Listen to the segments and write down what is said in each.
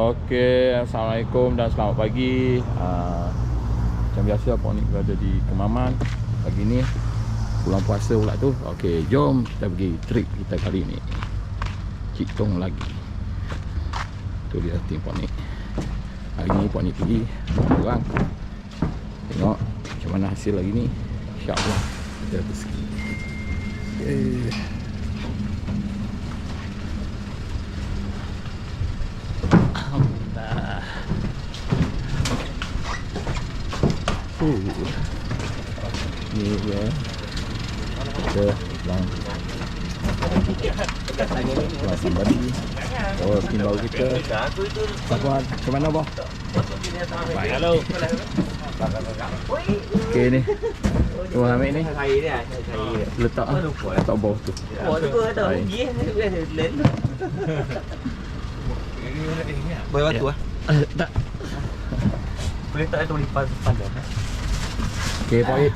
Okey, Assalamualaikum dan selamat pagi. Macam biasa Pak Nik berada di Kemaman. Pagi ni bulan puasa pula tu. Okey, jom kita pergi trip kita kali ni. Cik Tong lagi. Tu dia tim Pak Nik. Hari ni Pak Nik pergi orang. Tengok macam mana hasil lagi ni. InsyaAllah kita rezeki. Ni dia. Kita pulang sambari. Oh, timbau kita. Sahabat, ke mana boh? Baik. Hello. Okey ni. Tuan ambil ni. Letak letak bawah tu. Oh, tu ada rugi len. Boleh batu ah? Tak. Boleh tak ada lipat pandai. Okey, Pak Ip.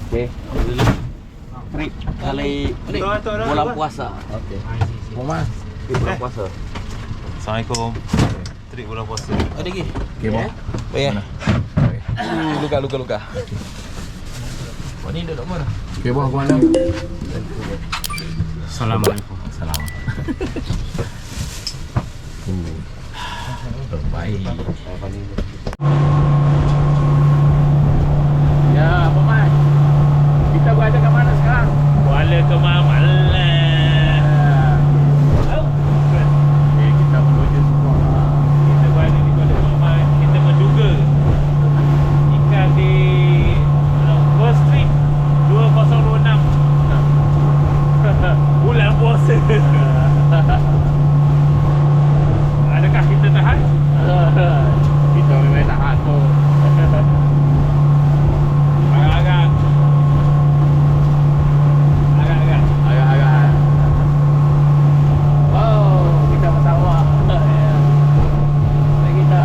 Okey. Trip kali bulan puasa. Okey. Mama, Bulan puasa. Assalamualaikum. Trip bulan puasa. Ada lagi? okey boh. Baik. Luka. Kau ni duduk mana? Okey boh, mana? Assalamualaikum. Salam. Baik. Ya, Pak Mas. Kita berada kat mana sekarang? Kuala Kemaman. Okey, kita menuju sekolah. Kita berada di Kuala Kemaman. Kita menduga ikan di First Street 2026. Bulan puasa. Adakah kita tahan? Kita memang tahan tu. Agak-agak. Wow, kita bersama. Kita.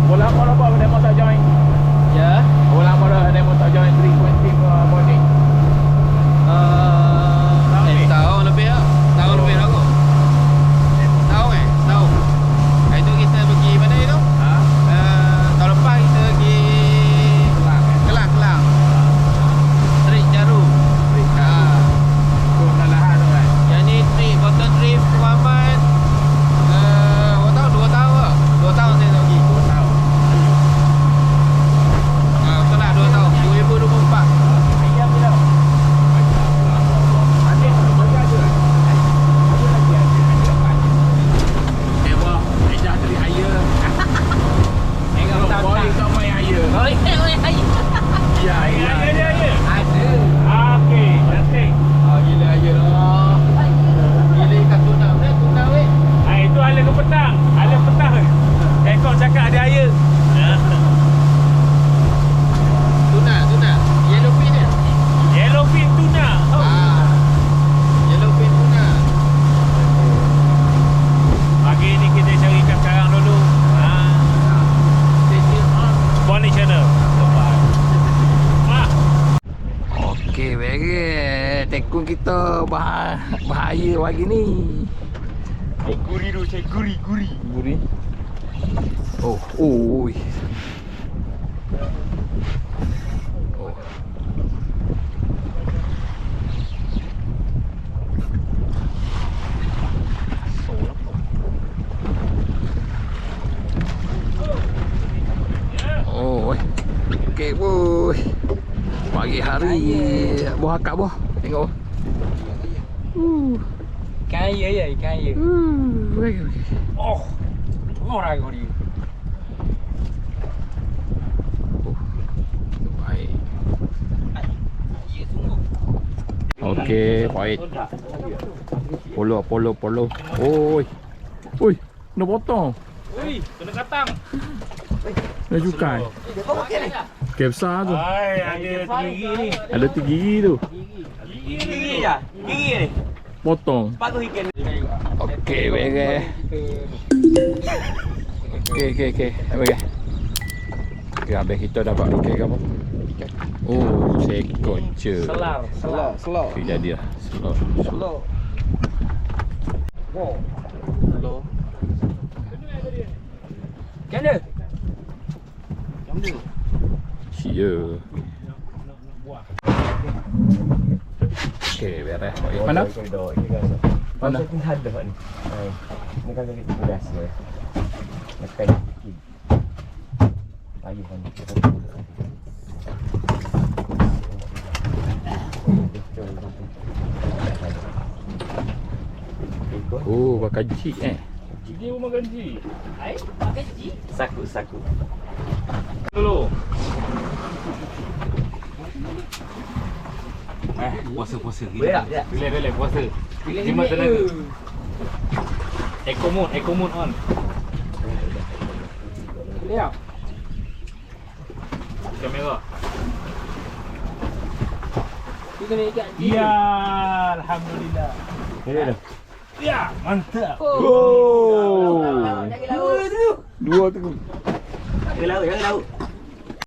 Bola apa apa demo tak join? Ya. Bola apa demo tak join 320 morning? Tahun lebih lah. Tahun lebih lah kot. Tahun. Itu kita pergi mana itu? Tahun lepas kita pergi Kelang. Trip Jaru. Tu lahan tu kan. Yang ni trip, Cotton Trip Kemaman. Berapa tahun? 2 tahun ke? 2 tahun saya tak pergi. 2 tahun. Betul lah 2 tahun. 2024. Ayam bila? Ada bagi ada. Ada lagi. Eh boh, dah jadi ayam. Kalau boleh tak main ayam. Ya, Ada ayam. dia. Ada. Okey, cantik. Oh, gila ayam lah. Gila ikan tuna. Tuna weh. Itu ala ke petang. Ala petang. Ekor cakap ada air. Tuna. Yellowfin dia. Yellowfin tuna. Yellowfin tuna. Pagi ni kita cari ikan sekarang dulu. Bonnie Channel. Okey, baik. Tekun kita bahaya pagi ni. Guri dulu, cari guri. Guri. Oh. Oh. Oh, okey, boy. Pagi hari buah akak boh. Tengok. Ikan air je, ikan air. Okey. Oh. Orang kau ni. Baik. Ya sungguh. Okey, baik. Polo. Oi. Oi, nak potong. Ui, kena katang. Nak cukai. Okey, besar tu. Hai, ada 3 gigi ni. Ada 3 gigi tu. Gigi je. Gigi ni. Potong. Bagus ikan. Okey, baik. Okey. Baik. Okey, habis kita dapat ikan apa? Oh, seekor je. Selar. Okey, jadi lah. Slow. Wow. Hello. Macam mana? Cia. Okey, beres. Mana? Mana? Ini ada ni. Ini kan kita biasa. Makan sikit. Ayo kan. Oh, pakai jig Dia pun makan ji. Pakai ji. Saku. Dulu. Puasa. Boleh tak? Relax, puasa. Jimat tenaga. Eco mode on. Boleh tak? Kamera. Dia kena ikat ji. Ya, alhamdulillah. Ini dah. Ya, mantap. Oh. Jaga laut. Dua tu. Jangan laut.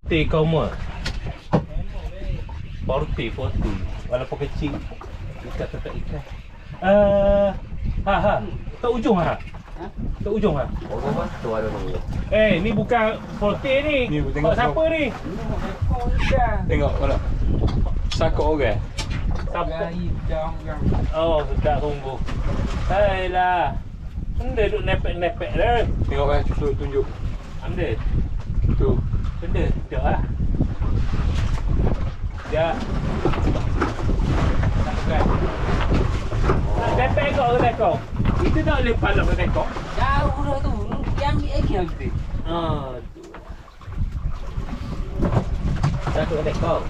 Teh kau mah. Forte. Walaupun kecil. Ikat tetap ikat. Tak ujung ha. Tak ujung ha. Oh, apa? Tu ada ni. Ni bukan forte ni. Ni, tengok siapa ni? Tengok mana. Sakok orang. Siapa? Oh, sedap sungguh. Hailah. Benda duk nepek-nepek dah. Tengok kan, tunjuk. Benda. Tu. Benda. Sekejap lah. Sekejap. Tak pegang. Nak nepek kau ke kau? Kita tak boleh palak ke kau. Jauh dah tu. Dia ambil lagi lah kita. Tu. Satu ada kau.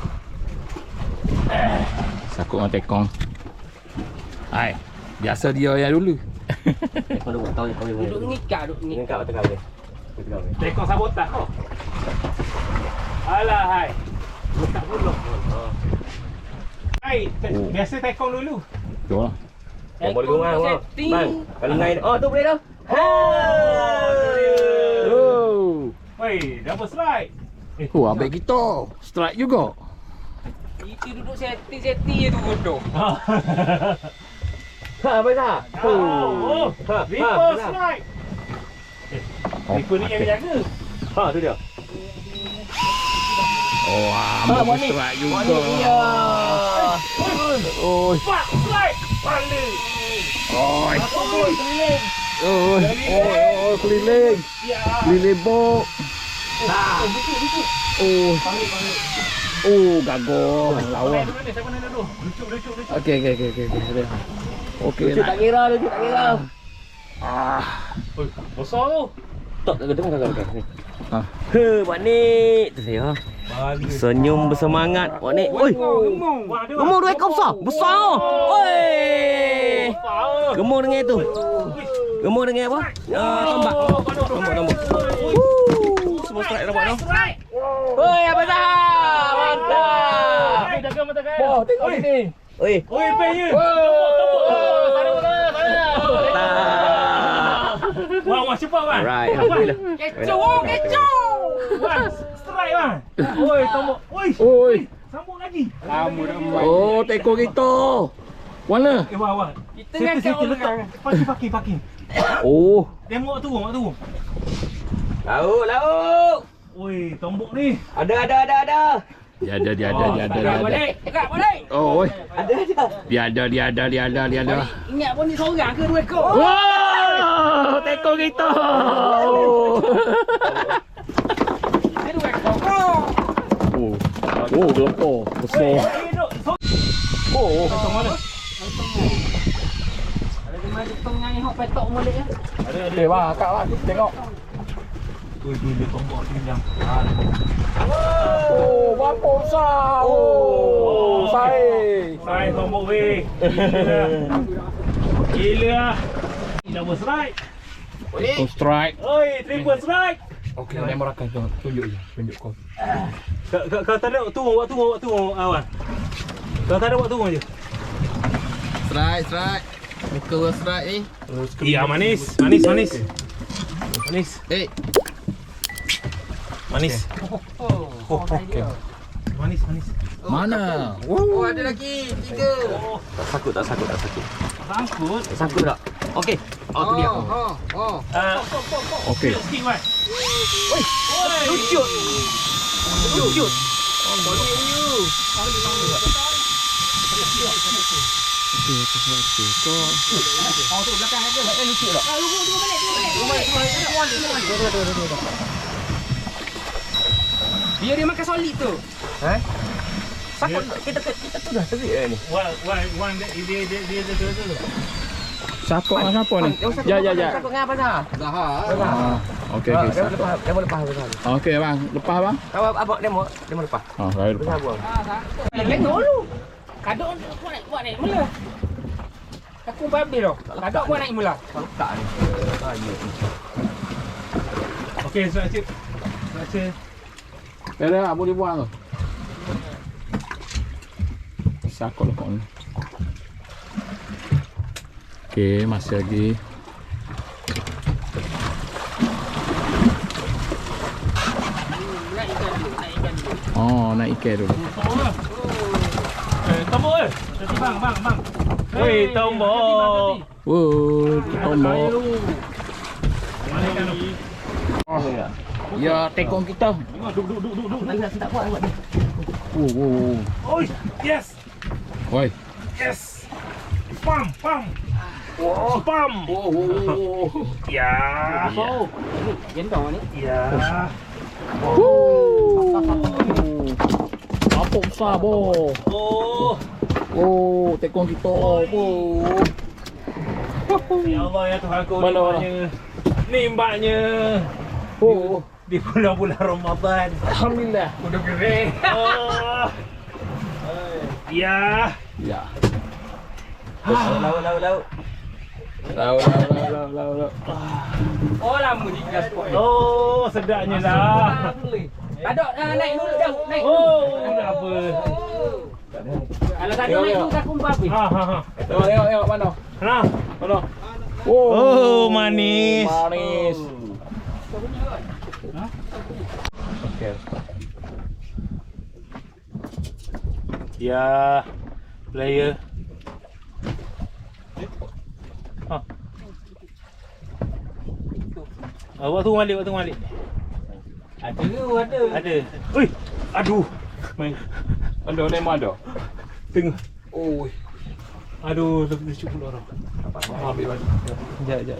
Sakok dengan tekong. Hai, biasa dia yang dulu. Kau dah buat tahu kau ni. Duduk ngikat, duduk Ini ngikat. kau tengah ni. Tengah ni. Tekong sabotaj kau. Alah hai. Letak pulak. Hai, biasa tekong dulu. Jom lah. Yang boleh guna awak. Bang, kalau ngai. Oh, tu boleh dah. Oh. Wei, double slide. Oh, abang kita. Strike juga. Itu duduk setting je tu bodoh. Apa dah? Oh, triple slide. Triple ni yang jaga. Tu dia. Oh, abang strike juga. Oh. Pak slide. Balik. Oh. Keliling. Oh, keliling. Ya. Keliling bok. Oh. Oh, gagal. Lawan. Siapa nak dulu? Lucu. Okey. Okey. Lucu tak kira. Oi, besar tu. Tak tengok kakak. Ah. Buat ni. Tu saya. Senyum bersemangat. Buat ni. Oi. Gemuk dua ekor besar. Besar. Oi. Gemuk dengan itu. Gemuk dengan apa? Tombak. Tombak. Semua strike dah buat tu. Oi, apa dah? Mantap. Jaga mata kaya. Oh, tengok sini. Oi. Oi, payah. Wah, cepat bang. Alright, alhamdulillah. Kecoh. Bang, strike bang. Oi, tombok. Oi. Sambung lagi. Oh, teko kita. Mana? Wah. Kita ngangkat orang. Parking. Oh. Tengok turun. Lauk. Oi, tombok ni. Ada. Dia ada. Balik. Oh, oi. Ada. Dia ada. Ingat pun ni seorang ke dua ekor? Wow, teko kita. Dia dua ekor. Oh, gelapor. Besar. Oh. Tong mana? Ada kemana tengah ni hok petok molek ah. Ada. Okey, bang, akak bang. Tengok. Oi, bila tombok pinjam. Oh, berapa besar. Oh, Sai tombok weh. Gila. Double strike. Teko strike. Oi, triple strike. Okey, nombor akan tunjuk kau. Kau tak ada turun awan. Kau tak ada buat turun je. Strike. Muka strike ni. Iya, manis. Manis. Okey. Manis. Mana? Oh, ada lagi 3. Tak sakut. Sangkut. Sakut tak? Okey. Oh tu dia. Okey. Sikit Wan. Lucut. Lucut. Biar dia makan solid tu. Sakut kita tu dah terik ni. Wan dia tu. Siapa ni? Ya. Sakut dengan apa dah? Okey. Dia mau lepas besar. Okey bang, lepas bang. Tahu abang dia mau lepas. Saya lepas. Besar buang. Lengok dulu. Kadok buat naik mula. Aku babi dah. Kadok buat naik mula. Tak ni. Okey, Saja. Dah boleh buang tu. Sakut lepas ni. Okey, masih lagi. Oh, naik ikan dulu. Tombok ke? Bang. Hei, tombok. Wow, tombok. Ya, tekong kita. Duduk. Tak buat ni. Oi, yes. Oi. Yes. Pam. Oh, pam. Ya. Gendong ni. Ya. Apa besar bo? Oh, tekong kita bo. Ya Allah ya Tuhanku. Mana? Ni mbaknya. Oh, Di bulan-bulan Ramadan. alhamdulillah. Udah kering. Ya. Ya. Laut. Laut. Oh lama dia spot. Oh, sedapnya dah. Kadok naik dulu dah. Naik. Oh, apa? Kalau kadok naik tu aku babi. Ha. Tengok mana? Nah. Mana? Oh, manis. Manis. Okey. Ya, player. Waktu balik. Ada. Oi, aduh. Main. Ada lemon ada. Tengok. Oh, Aduh, lebih cukup orang. ambil balik. Sekejap.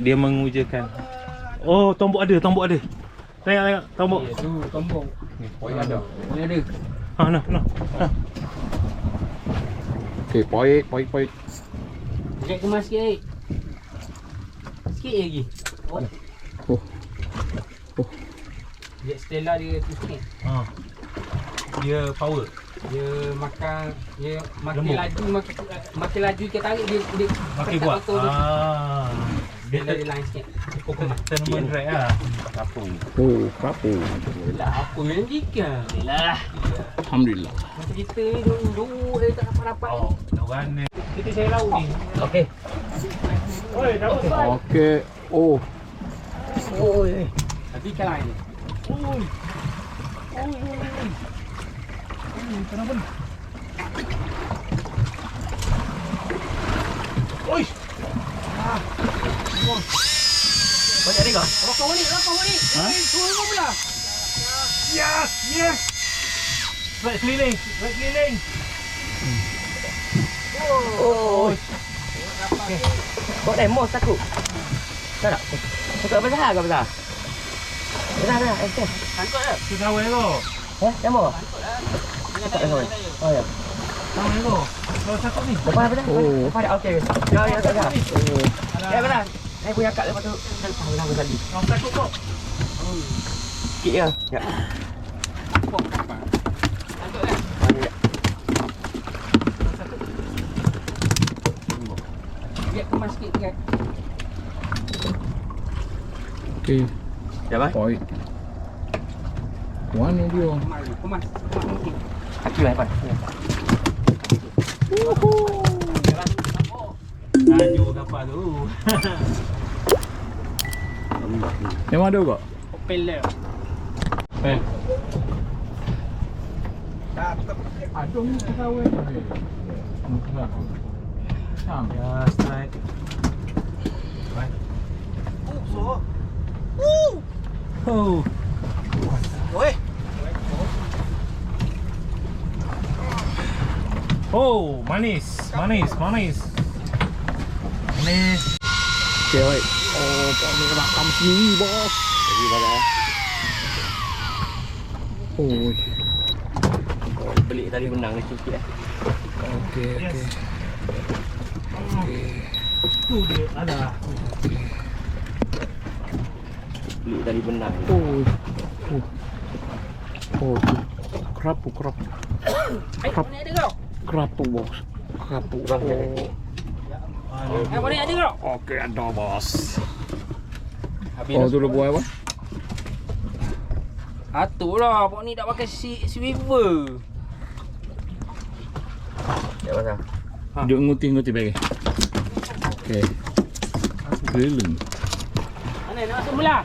Dia mengujakan. Oh, tombok ada. Tengok, tombok. Tu tombong. Poi ada. Ni ada. Ha, nah. Okey, poi. Dia kemas sikit. Sikit lagi. Oh. Dia Stella dia tu sikit. Ha. Dia power. Dia makan makin Lembut. laju makin laju kita tarik dia Makin kuat. Stella dia lain sikit. Tenement track lah. Oh, kapu. Lah apa yang jika? Lah. Alhamdulillah. Macam kita ni dulu dia tak dapat. Oh, nak warna. Kita cari laut ni. Okey. Oi, dapat sai. Okey. Oh. Tapi ikan lain. Kenapa ni? Oi. Banyak ni kau. Rokok balik. Ha? Tunggu pula. Yes. Right keliling. Oh. Kau demo takut. Tak. Kau besar ke besar? Besar. Angkut dah. Tu kawan kau. Demo. Tak demo. Oh ya. Kawan kau. Kau cakap ni. Lepas apa dah? Oh. Lepas dah okey. Ya tak dah. Ya benar. Saya punya kad lepas tu lepas tadi. Kau takut kau. Sikit je. Ya. Angkut dah. Dia kemas sikit kan. Okey. Ya bang. Poi. Mana dia? Kemas. Okey. Kaki lah bang. Laju kapal tu. Memang ada kok? Opel dia. Aduh, kawin. Ya, strike. Oh. Oh, manis. Manis. Okay, baik. Oh, Pak ni rakam sendiri, bos. Lagi banyak. Oh, Beli tadi benang ni sikit eh. okey. Tu dia ada. Beli tadi benang. Oh, tu. Kerapu. Mana ada kau? Kerapu, bos. Kerapu. Mana ada kau? Okey, ada, bos. Oh, tu dah buat apa? Atuk lah, Pok ni tak pakai swivel. Ya pasal. Dia nguti bagi. Okey. Geleng. Mana nak masuk mula?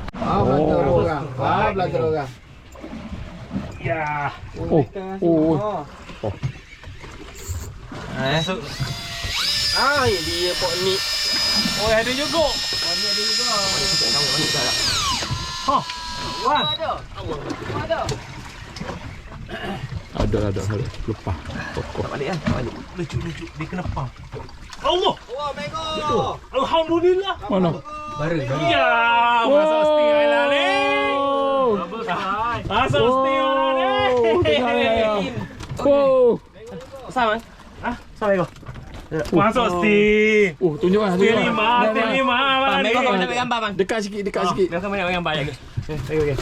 Belajar orang. Ya. Oh. Masuk. Ya dia Pok ni. Oh, ada juga. Ha. Wan. Ada. Lepas. Tak balik kan? Tak balik. Lucu. Dia kena pam. Allah. Wah, mego. Alhamdulillah. Mana? Ya, masuk steam lah ni. Masuk steam lah ni. Oh. Sama. Ah, sampai kau. Masuk steam. Tunjuklah. Steam 5. Bang, Mego kau nak ambil gambar bang. Dekat sikit. Mego kau nak ambil gambar lagi. Okey.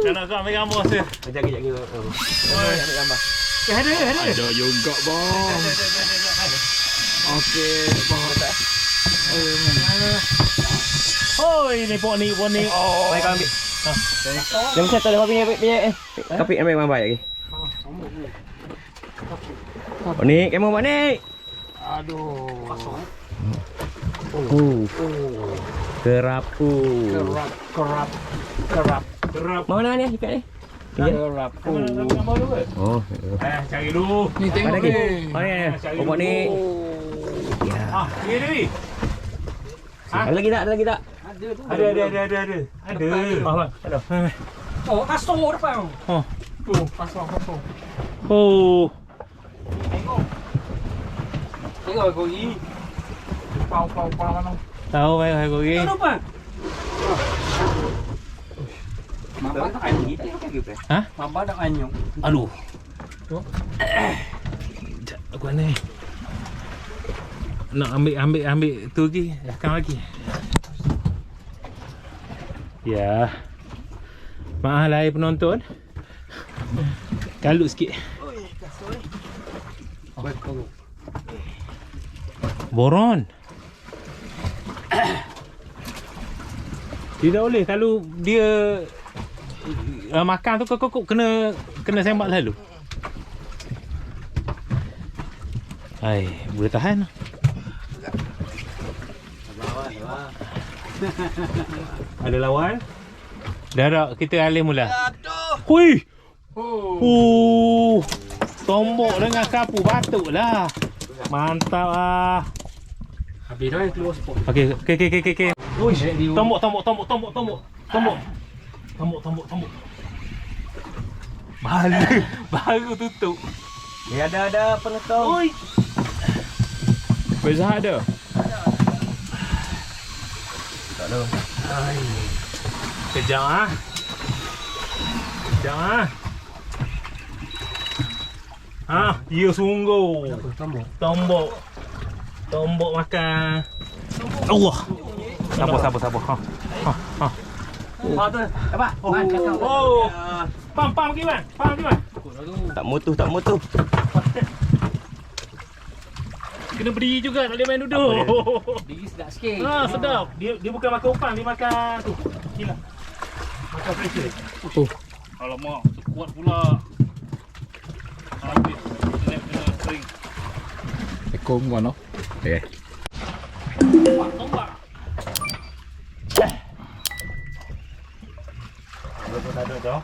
Dah nak kau ambil gambar saya. Kejap. Ambil gambar. Ada. Ada juga, bang. Okey, bang. Oh, ini pok ni. Baik kau ambil. Jangan settle kau punya kapit ambil gambar lagi. Oh ni, kamu buat ni. Aduh. Kerapu. Kerap. Mana ni ikat ni? Kerapu. Gambar dulu ke? Oh. Cari dulu. Ni tengok Mana ni. lagi? Mana ni? Oh buat ni. Ya. Ni. Ada lagi tak? Ada. Ada. Oh, kasut depan. Pasang. Oh. Tengok kau ni. Pau mana? Tahu mai kau ni. Tengok depan. Mama tak anyuk. Ha? Mama tak anyuk. Aduh. Aku ni. Nak ambil tu lagi. Kang lagi. Ya. Maaf lah penonton. Kalut sikit. Boron. Tidak boleh kalau dia makan tu kok kena sembak lalu. Hai, boleh tahan. Ada lawan. Dah tak, kita alih mula. Hui. Tombok dengan kapu batuk lah. Mantap ah. Habis dah yang keluar spot. Okey. Uish, Tombok. Baru tutup. Ya ada penonton. Oi. Beza ada. Tak ada. Kejap ah. Ya sungguh. Tombok makan. Allah. Sabar. Ha tu. Apa? Oh. Pam pergi man. Tak mutu. Kena berdiri juga, tak boleh main duduk. Diri sedap sikit. Sedap. Dia bukan makan umpan, dia makan tu. Gila. Makan pressure. Alamak, kuat pula. Habis. Kena kering. Ekor mana? Okey. Tombak. Ada dah.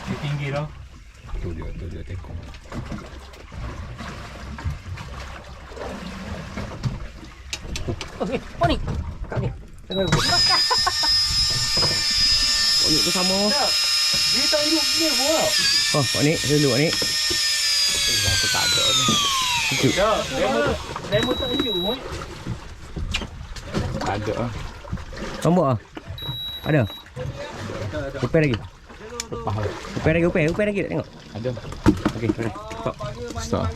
Dia tinggi dah. tu dia tekong. Oh ni. Kau ni. Oh, ni tu sama. Dia tak hidup ni buat. Oh, ni dulu ni. Aku tak ada ni. Tak, lemon tak hidup. Tak ada ah. Tombok ah. Ada. Upay lagi. Lepas lah. Upay lagi tak tengok. Ada. Okey, boleh. Stop. Stop.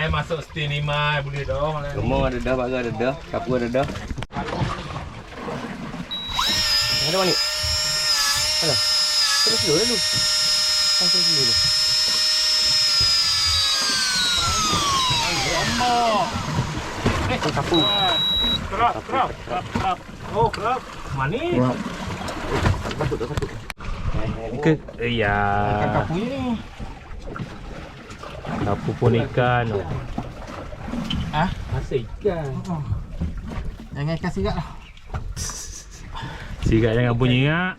Masuk stin ni mai boleh dah. Gemuk ada dah, baga ada dah, kapu ada dah. Ada mana ni? Ada. Terus dulu dulu. Pasal dulu. Kapu. Kerap. Oh, kerap. Manis. Sakut. Ke? Iya. Kapunya ni. Kapu pun ikan. Ah, Masih ikan. jangan ikan sigat lah. Sigat jangan bunyi ya.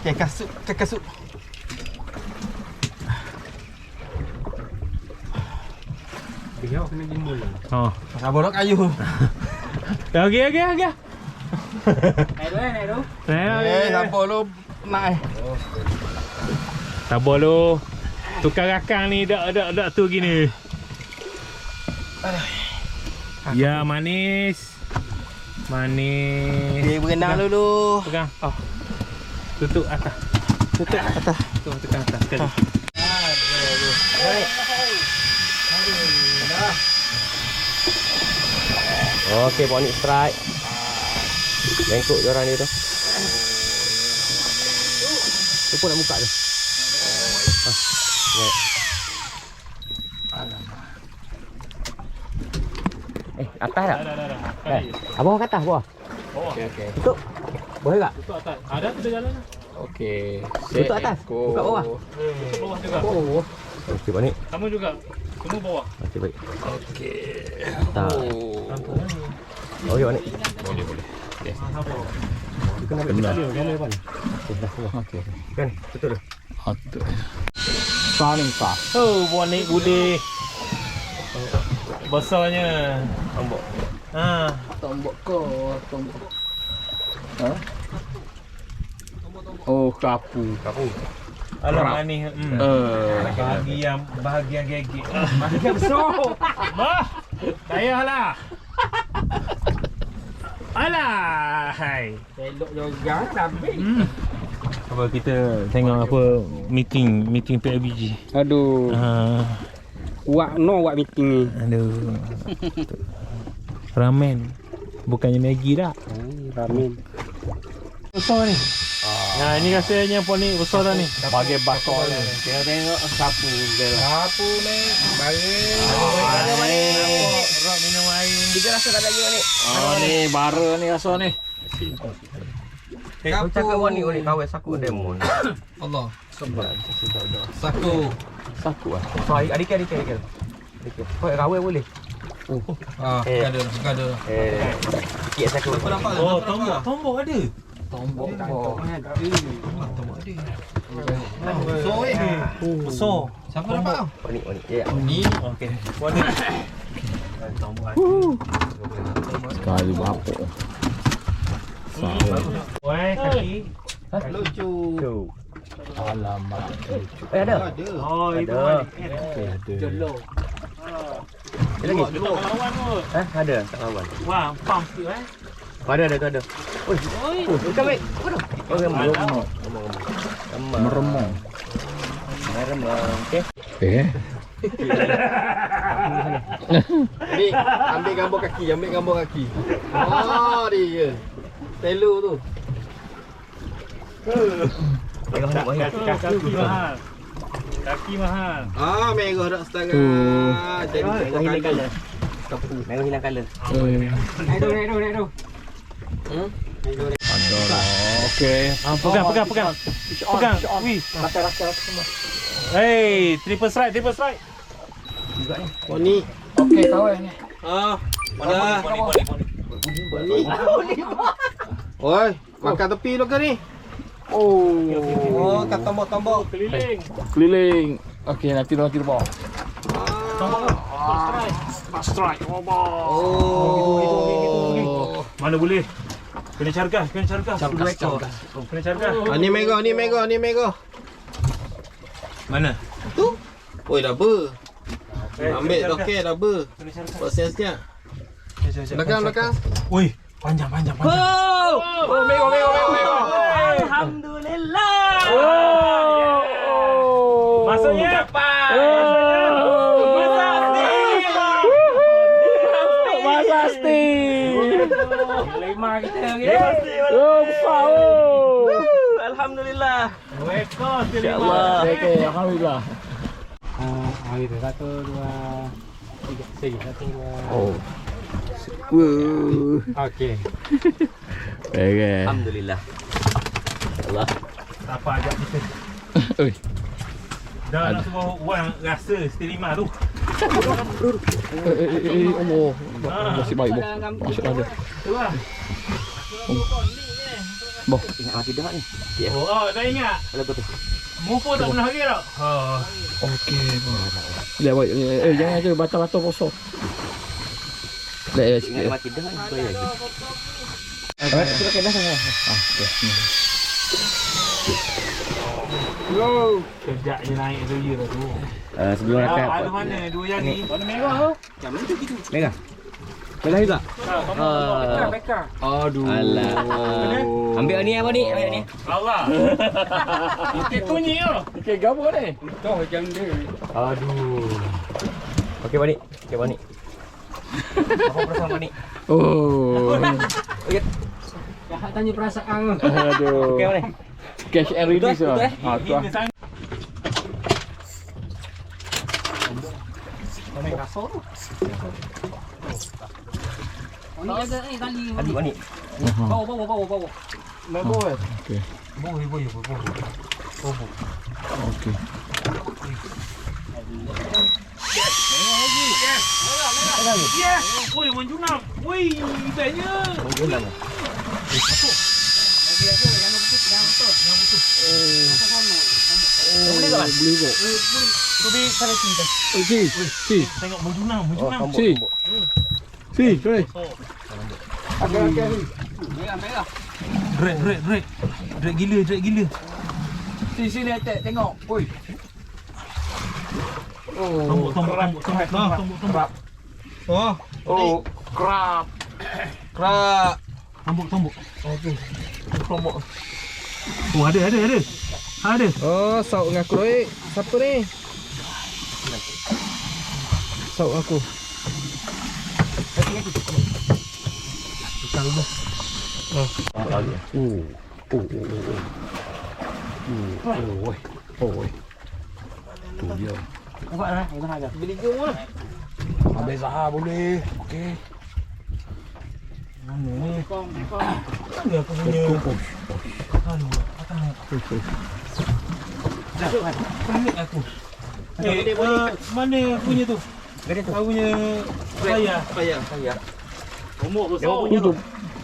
Kakak sup. Dia kena gimbal. Oh. Sabar kayu. Okey. Naik tu. Sabar lu naik. Sabar lu. Tukar rakang ni dak tu gini. Ya manis. Dia berenang dulu. Pegang. Oh. Tutup atas. Tekan atas sekali. Okey, poni strike. Bengkok je orang dia tu. Tu pun nak buka tu. Atas tak? Dah. Abang kat atas bawah. Okey. Tutup. Boleh tak? Tutup atas. Ada tu jalan. Okey. Tutup atas. Buka bawah. Tutup bawah juga. Oh. Okey, Pak Nik. Kamu juga. Semua bawah. Okey, baik. Tak. Okey, Pak Nik. Boleh. Kita nak ambil sekali. Boleh, Pak Nik. Okey, dah semua. Okey. Kan, tutup dah. Hot. Paling sah. Oh, bonik bude. Besarnya. Tombok. Ha. Tombok. Ha? Oh, kapu. Alah manis. Bahagian gegek. Bahagian besar. Bah. Payahlah. Alah. Hai. Elok juga tapi. Apa kita tengok apa meeting PUBG. Aduh, buat meeting ni. Aduh. Ramen. Bukannya Maggi dah. Ramen. Besar ni. Nah, ini rasanya pun ni besar dah ni. Bagi bakar ni. Kita tengok sapu dia. Sapu ni, bagi. Rok minum air. Tiga rasa tak lagi ni. Oh ni bara ni rasa ni. Kau cakap ni kawin saku demon. Allah. Saku. Saku ah. So adik. Kau kawin boleh. Gaduh. Sikit saku. Oh, tombok ada. Tombok. Besar. Siapa dapat kau? Oni. Ya. Ni. Okey. Warna. Tombok ada. Sekali berapa? Wei, kaki. Lucu. Alamak. Ada. Oh, itu Ada. ada. Jelok. Ada lagi? Dia tak lawan kot. Ada tak lawan. Wah, pump sikit Ada tu ada. Oi. Bukan baik. Apa tu? Oh, Meremong. Meremong. Okey. Ni, ambil gambar kaki. Oh, dia. Telu tu. Kaki mahal. Merah dak setengah. Jadi Merah hilang colour. Merah hilang colour. Naik tu. Okey. Pegang. Wih. Rasa semua. Hey, triple strike. Oh ni. Okey, kawan ni. Mana? Oi, makan tepi lo ke ni? Oh, kat tombok-tombok. Keliling. keliling. Okey, nanti bawah. Tombok. Strike. Oh. Oh. Mana boleh? Kena cargas. Kena cargas. Ni mego. Mana? Tu. Oi, dah ber. Ambil okey dah ber. Kena cargas. Prosesnya. Belakang. Oi, panjang. Oh, Mego. Alhamdulillah. Maksudnya Pasti. Lima kita lagi. Besar. Alhamdulillah. Rekod InsyaAllah. Okey, alhamdulillah. Itu 1, 2, 3. 1, 2. Oh. Okey. Okey. Alhamdulillah. Allah. Apa ajak kita? Oi. Dah nak semua orang rasa seterima tu. Allah. Masih baik, boh. Masya-Allah. Tu lah. Boh. Ingat mati dah ni. Oh, dah ingat. Lagu tu. Mufo tak pernah lagi tak? Okey, boh. Baik. Jangan je batal kosong. Lek sikit. Ingat mati dah ni. Bayar lagi. Kita kena dah. Okey. Yo, kejap je naik tu je lah tu. Sebelum rakat. Ada mana? Dua jari. Mana merah tu? Merah. Merah juga. Beka. Aduh. Alah. Ambil ni apa ni? Ambil ni. Allah. Kita tunyi tu. Okey, gapo ni? Tu jangan dia. Aduh. Okey, balik. Apa perasaan balik? Oh. Jangan tanya perasaan. Aduh. Okey, balik. Cash and release Betul, lah. betul, Tu lah. Mana kasar tu? Ni jaga ni tali. Adik balik. Bawa. Bagus. Okey. Boleh. Okey. Yes. Woi, menjunam. Woi, bestnya. Mungkin lama. Boleh tak? Boleh kok. Tu di sana sini. Si. Tengok menjunam. Si. Si, oi. Drag gila. Sini atas tengok. Oi. Tombok. Oh, Krab. Tombok. Oh, ada. Oh, sauk dengan aku oi. Siapa ni? Sauk aku. Tu dia. Nampak dah. Itu harga. Beli jom lah. Habis Zahar boleh. Okey. Mana ni? Mana aku punya? Aduh, panik aku. Mana punya tu? Kau punya saya. Tombok besar. Punya tu.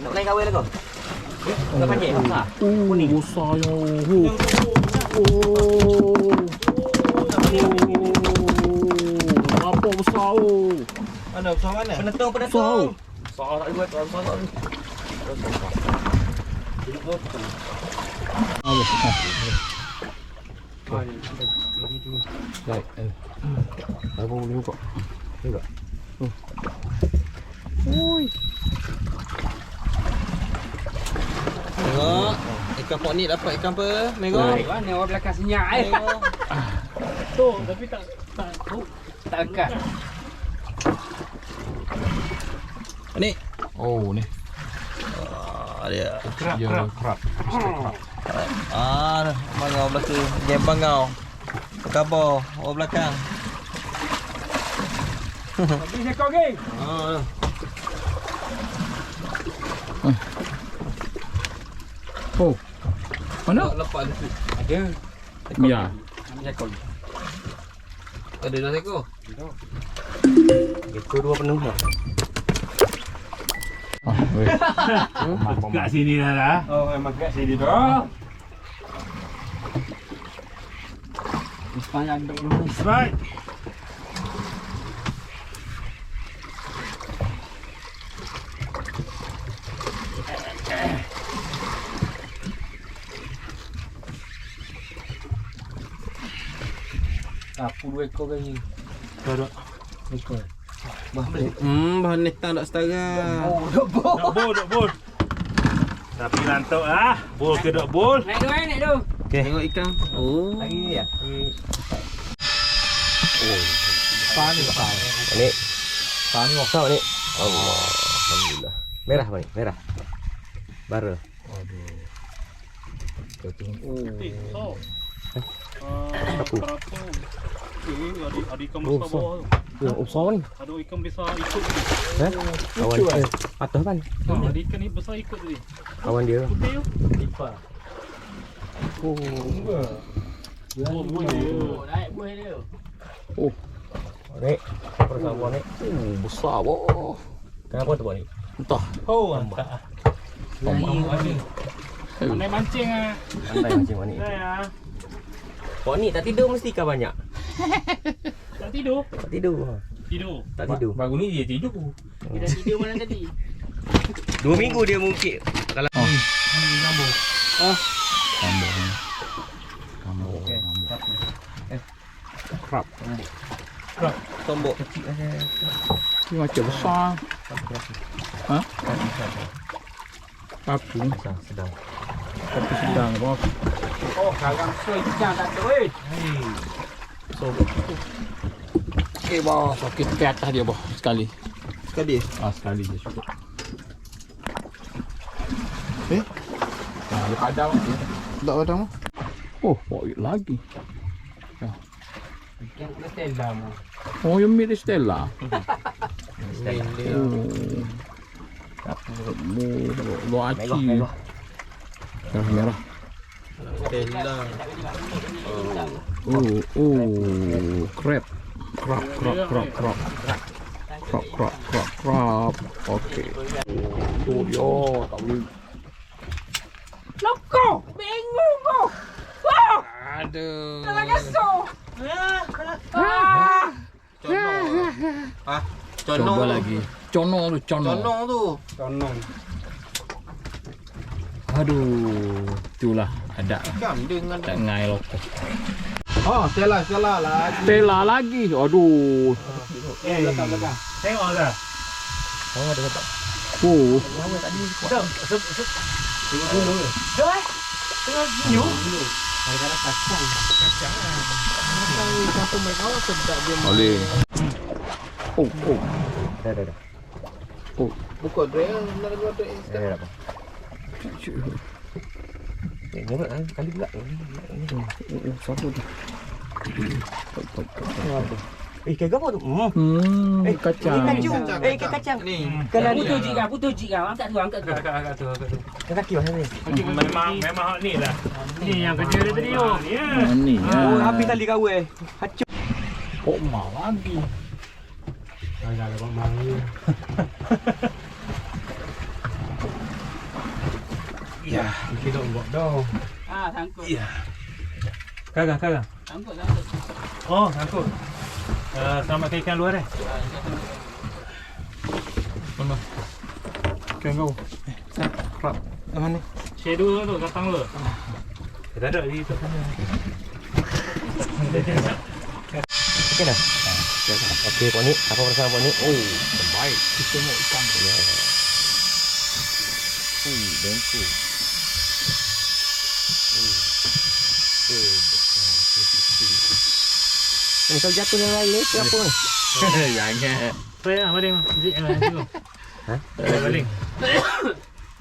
Nak naik kawin lah kau. Nak panjang besar. Kuning. Besar yo. Apa besar oh. Mana besar mana? Penetung. Besar tak boleh buat. Besar. Baik. Apa boleh buka? Juga. Tengok. Ikan pok ni dapat ikan apa? Mego. Mana orang belakang senyap Tu, tapi tak Tak lekat. Ni. Oh ni. Dia. Krab. Bangau belakang. Game bangau. Kabar orang belakang. Habis ekor geng. Oh. Mana? Lepas ada tu. Ada. Ya. Ambil ekor. Ada dah ekor. Ekor dua penuh dah. Weh. kat sini dah. Oh, memang kat sini dah. Right. Apa 2 ekor kali? Ada. Ekor. Bahan ni tak nak setara. Dok bol. Tapi lantuk ah. Bol ke dok bol? Naik tu. Tengok ikan. Oh. Lagi ya. Ni. Tani besar ni. Allah. Alhamdulillah. Merah apa ni? Merah. Bara. Oh. Apa? Ada ikan besar bawah tu. Oh, besar ni. Ada ikan besar ikut. Kawan dia. Atas kan? Ada ikan ni besar ikut tadi. Kawan dia. Putih tu. Lipat. Oh, buih dia. Naik buih dia. Ni. Persawan ni. Besar boh. Kenapa tu buat ni? Entah. Oh, mantap. Pandai mancing ah. Pandai macam mana ni? Saya. Kau ni tak tidur mesti kau banyak. Tak tidur. Tak tidur. Tidur. Tak tidur. Baru ni dia tidur. Dia dah tidur mana tadi? 2 minggu dia mungkin. Kalau Nyambung. Krab. Tombok. Ni macam besar. Ha? Papu. sedang. Papu sedang bos. Oh, garang so ikan tak tu Okey bos. Okey ke atas dia bos. Sekali. Sekali. Sekali je cukup. Dia padam. Tak padam. Oh, poit lagi. Ikan Stella mu. Oh, yang milik Stella. Dia. Lo aci. Merah. Stella. Crab. Crab. Okey. Oh, yo, tak boleh. Loko, bingung kau. Wah, Aduh. nak gaso. Coba lagi. Conong tu. Conong tu. Tonong. Aduh, itulah ada Ikan dengan tak ngai lokal. Oh, Stella lah. Stella lagi. Aduh. Belakang. Tengok dah. Oh, Tengok nyu. Kadang-kadang kacang. Kampung mereka sedap dia. boleh. Oh. Dah. Buka drill, nak buat drill. Dah apa? Nyorot kan kali pula. Siapa tu? Ikan apa tu? Kacang. Ikan kacang. Ni. Putus jik kau. Angkat tu. Agak tu. Ikan kaki mana ni? Memang hak ni lah. Ni yang kerja dia tadi tu. Ni ya. Ni Oh, ya. habis tali kau Hancur. Kok mau lagi. Agak lebih mangi. Ya. Kita buat dah. Sangkut. Ya. Kagak. Sangkut. Oh, sangkut. Selamatkan ikan luar eh. Mana? Ikan kau. Krab. Mana? Shadow tu datang lu. Tak ada di tu. Okey dah. Okey, Pak Nik. Apa perasaan Pak Nik? Oh, terbaik. Kita tengok ikan tu. Bengku. Ni kalau jatuh yang lain ni apa ni? Jangan. Saya baling. Zik lah tu. Ha? Baling.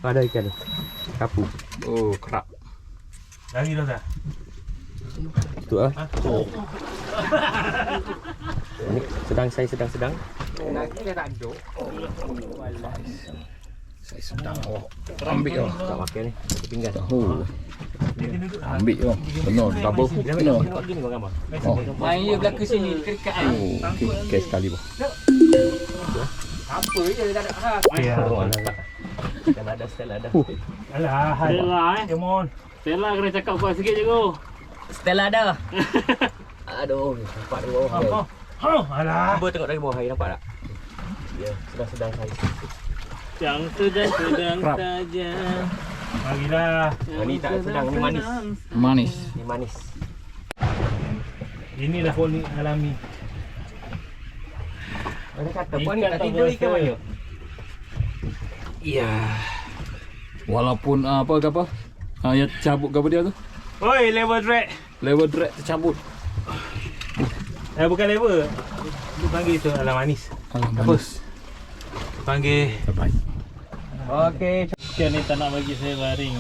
Ada ikan tu. Kapu. Oh, krab. Lagi dah dah. Tu ah. Ni sedang. Lagi dia tak ada. Saya sedang. Oh, ambil oh. Tak pakai ni. Pinggan. Oh. Ambil oh. Benar, double hook benar. Tengok gini kau gambar. Oh. Main je belakang sini dekat kan. Oh, okey sekali bah. Apa je dia tak ada. Ya. Kan ada Stella ada. Alah, Stella Come on. Stella kena cakap kuat sikit je kau. Stella ada. Aduh, nampak dari bawah. Alah. Cuba tengok dari bawah air, nampak tak? Ya, sedang-sedang saya. Yang sedang Krap. saja. Marilah. Ni tak sedang, ni manis. Manis. Ni manis. Inilah ponik alami. Mana kata Ikan puan ni tak tak tidur berasa. ikan mana? Ya. Walaupun apa ke apa? Yang cabut ke apa dia tu? Oi, level drag. Level drag tercabut. Bukan level. Dia panggil tu alam manis. Alah, Apa? manis. Panggil. Terbaik. Okey. Ikan ni tak nak bagi saya baring.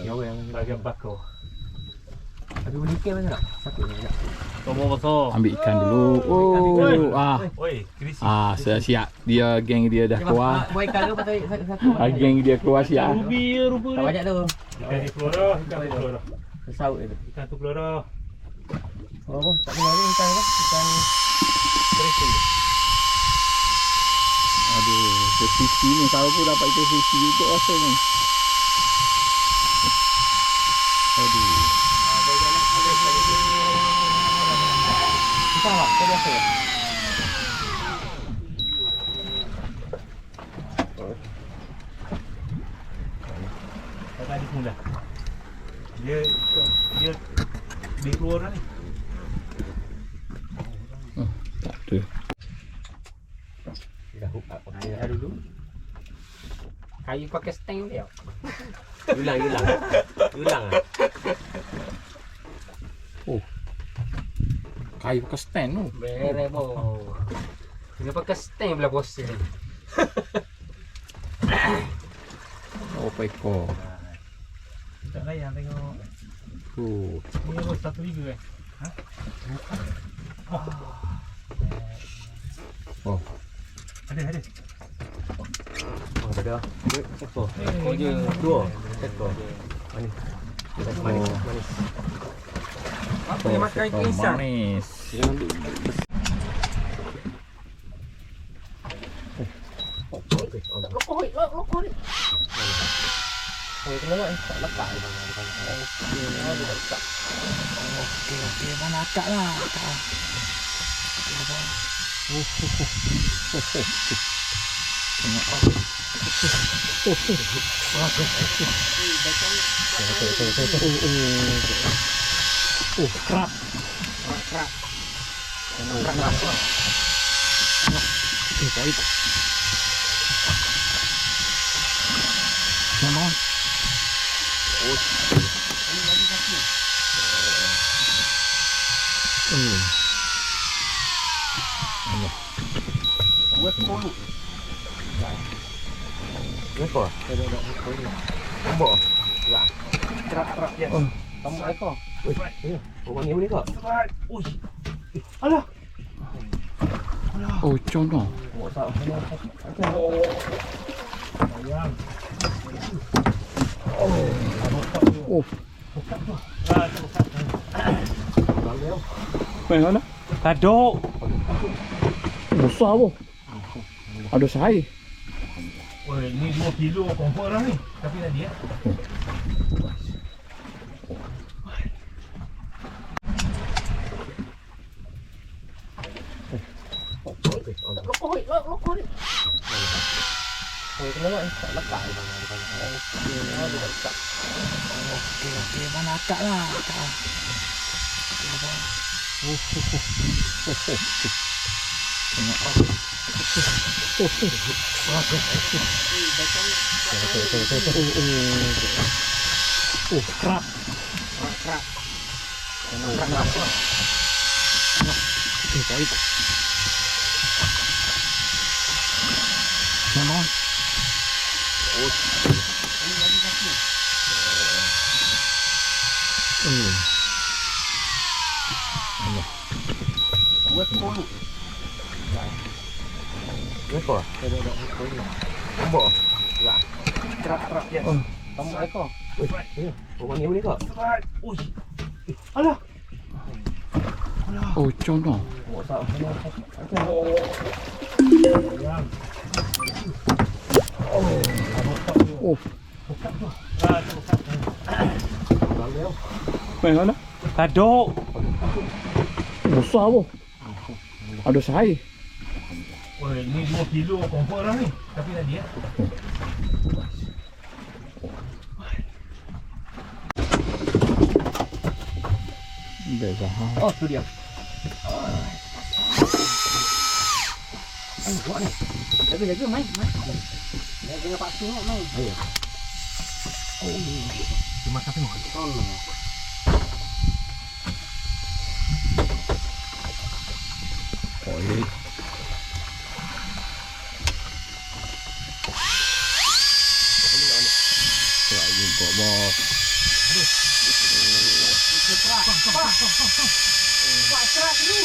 Yang Bagian bakar. Ada beli ikan mana tak? Satu ni tak. Tombol besar. Ambil ikan dulu. Oh, Oi, krisi. saya siap. Dia geng dia dah keluar. Buat ikan ke pasal satu? Geng dia keluar siap. Ruby ya rupa Tak dia. banyak tu. Ikan ni keluar dah. Ikan tu keluar dah. Saut dia tu. Ikan tu keluar dah. Oh, tak boleh lagi ikan apa? Ikan kerikil. Aduh, sisi ni kalau pun dapat ikan sisi juga rasanya. Aduh. Susah tak? Kau biasa? Tak tadi semula. Dia keluar dah ni. Tak ada. Dah hook up. Ayah dulu. Kayu pakai stang dia. Yulang. Yulang ah. Kayu pakai stand tu. Bere bo. Dia pakai stang belah bos ni. Oh, pekor. Tak layan tengok. Ni apa satu liga eh? Oh. Ada. Oh, tak ada. Sekor. Oh je. Dua. Sekor. Manis. Manis. Apa yang makan ikan isang? Manis. Lokoi. Oh, kena nak tak lekat. Okey, mana akak lah. Krap. Baik. Sama. Ekor? Nombor? Kerak je. Tombol ekor. Orang ni boleh kak? Ui. Alah. Oh, contoh. Oh, mana? Kadok. Besar apa? Ada saya. Woi, ni 2 kilo kompor dah ni. Tapi tadi ya. Lokoi. Oh, kena nak tak lekat. Okey, mana akak lah. Krap. Baik. Sama. Ekor? Nombor? Kerak je. Tombol ekor. Orang ni boleh kak? Ui. Alah. Oh, contoh. Oh, mana? Kadok. besar boh. Ada sahih. Wah, ni 2 kilo confirm lah ni. Tapi tadi ya. Biasa. Oh, tu dia. Lagi main. Jangan paksa main. Ayo. Terima kasih. Poit. Lagi kok bos. Pak serat dulu.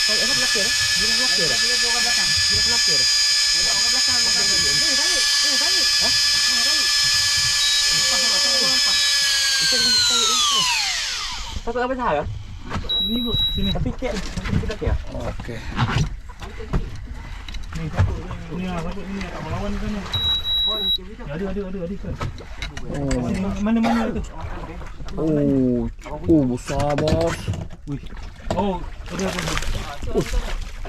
Saya ada belakang dah. Dia belakang dah. Dia orang belakang. Dia belakang dah. Dia orang belakang. Ni tarik. Hah? Ni tarik. Lepas. Satu apa sahaja? Sini kot, sini. Tapi kek kita kek. Okey. Ni satu ni satu ni tak melawan kan ni. Ada kan. Mana tu? Besar bos. Oh, ada.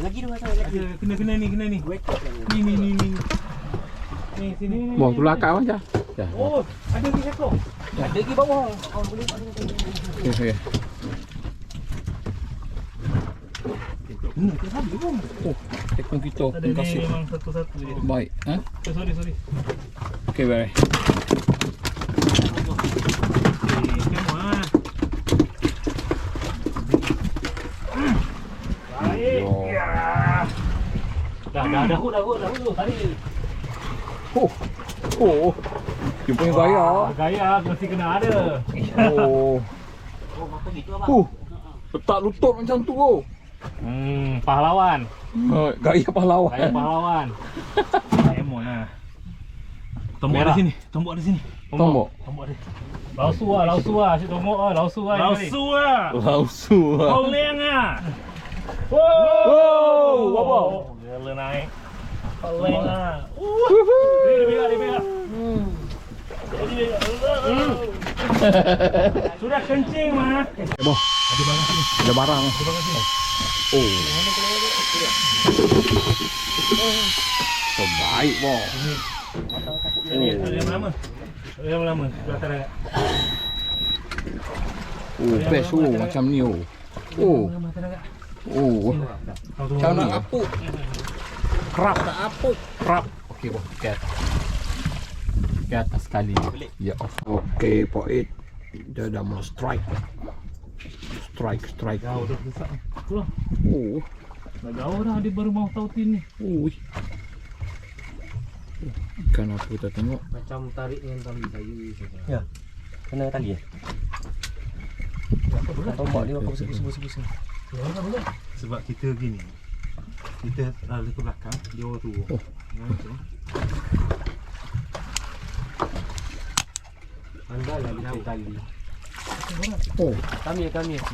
Lagi dua saya lagi. Kena ni. Ni. Ni sini. Bos tu lakar aja. Ya. Oh, ada lagi satu. Ada lagi bawah. Okey. Tekun kita. Ada Terima kasih. ni memang satu-satu je. Baik. Ha? Sorry. Okey, baik. Kemah. Baik. Ya. Dah hut tadi. Oh. Dia punya gaya. Gaya mesti kena ada. Oh. Letak lutut macam tu oh. Pahlawan. Gaya pahlawan. Emon lah. Tombok di sini. Tombok di sini. Tombok. Tombok di. Lausu ah. Si tombok ah, lausu ah. Lausu. Kau leng ah. Wow, apa? Gila naik. Kau leng ah. Dia biar. Sudah kencing mah. Boh. Ada barang sini. Ada barang. Oh. Terbaik boh. Ini lama. Belakang dah. Oh, best oh macam ni oh. Oh. Macam ni apuk. Kerap tak apuk. Kerap. Okey boh. Kat atas sekali. Ya. Okey, poit. Dia dah mau strike. Jauh dah besar. Pulang. Oh. Dah jauh dah dia baru mau tautin ni. Ui. Ikan apa kita tengok? Macam tarik dengan tali kayu saja. Ya. Kena tali ya. Tombak dia aku pusing. Sebab kita gini. Kita lari ke belakang, dia turun. Oh. Anda lah bisa tali. Oh. Kami.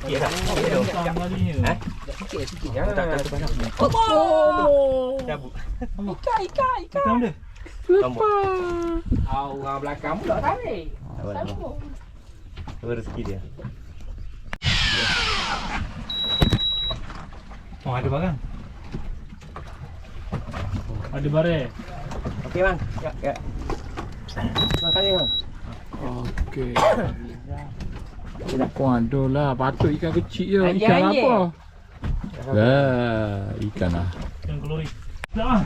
Ya dah. Sikit jangan. Tak banyak. Oh. Cabut. Ikan. Ikan dia. Tombak. Orang belakang pula tarik. Sambung. Rezeki dia. Oh, ada barang. Ada barang. Okey bang. Ya. Makanya bang. Okey. Kau ada lah. Patut ikan kecil je. Ikan apa? Lah, ikan lah. Yang kalori. Dah.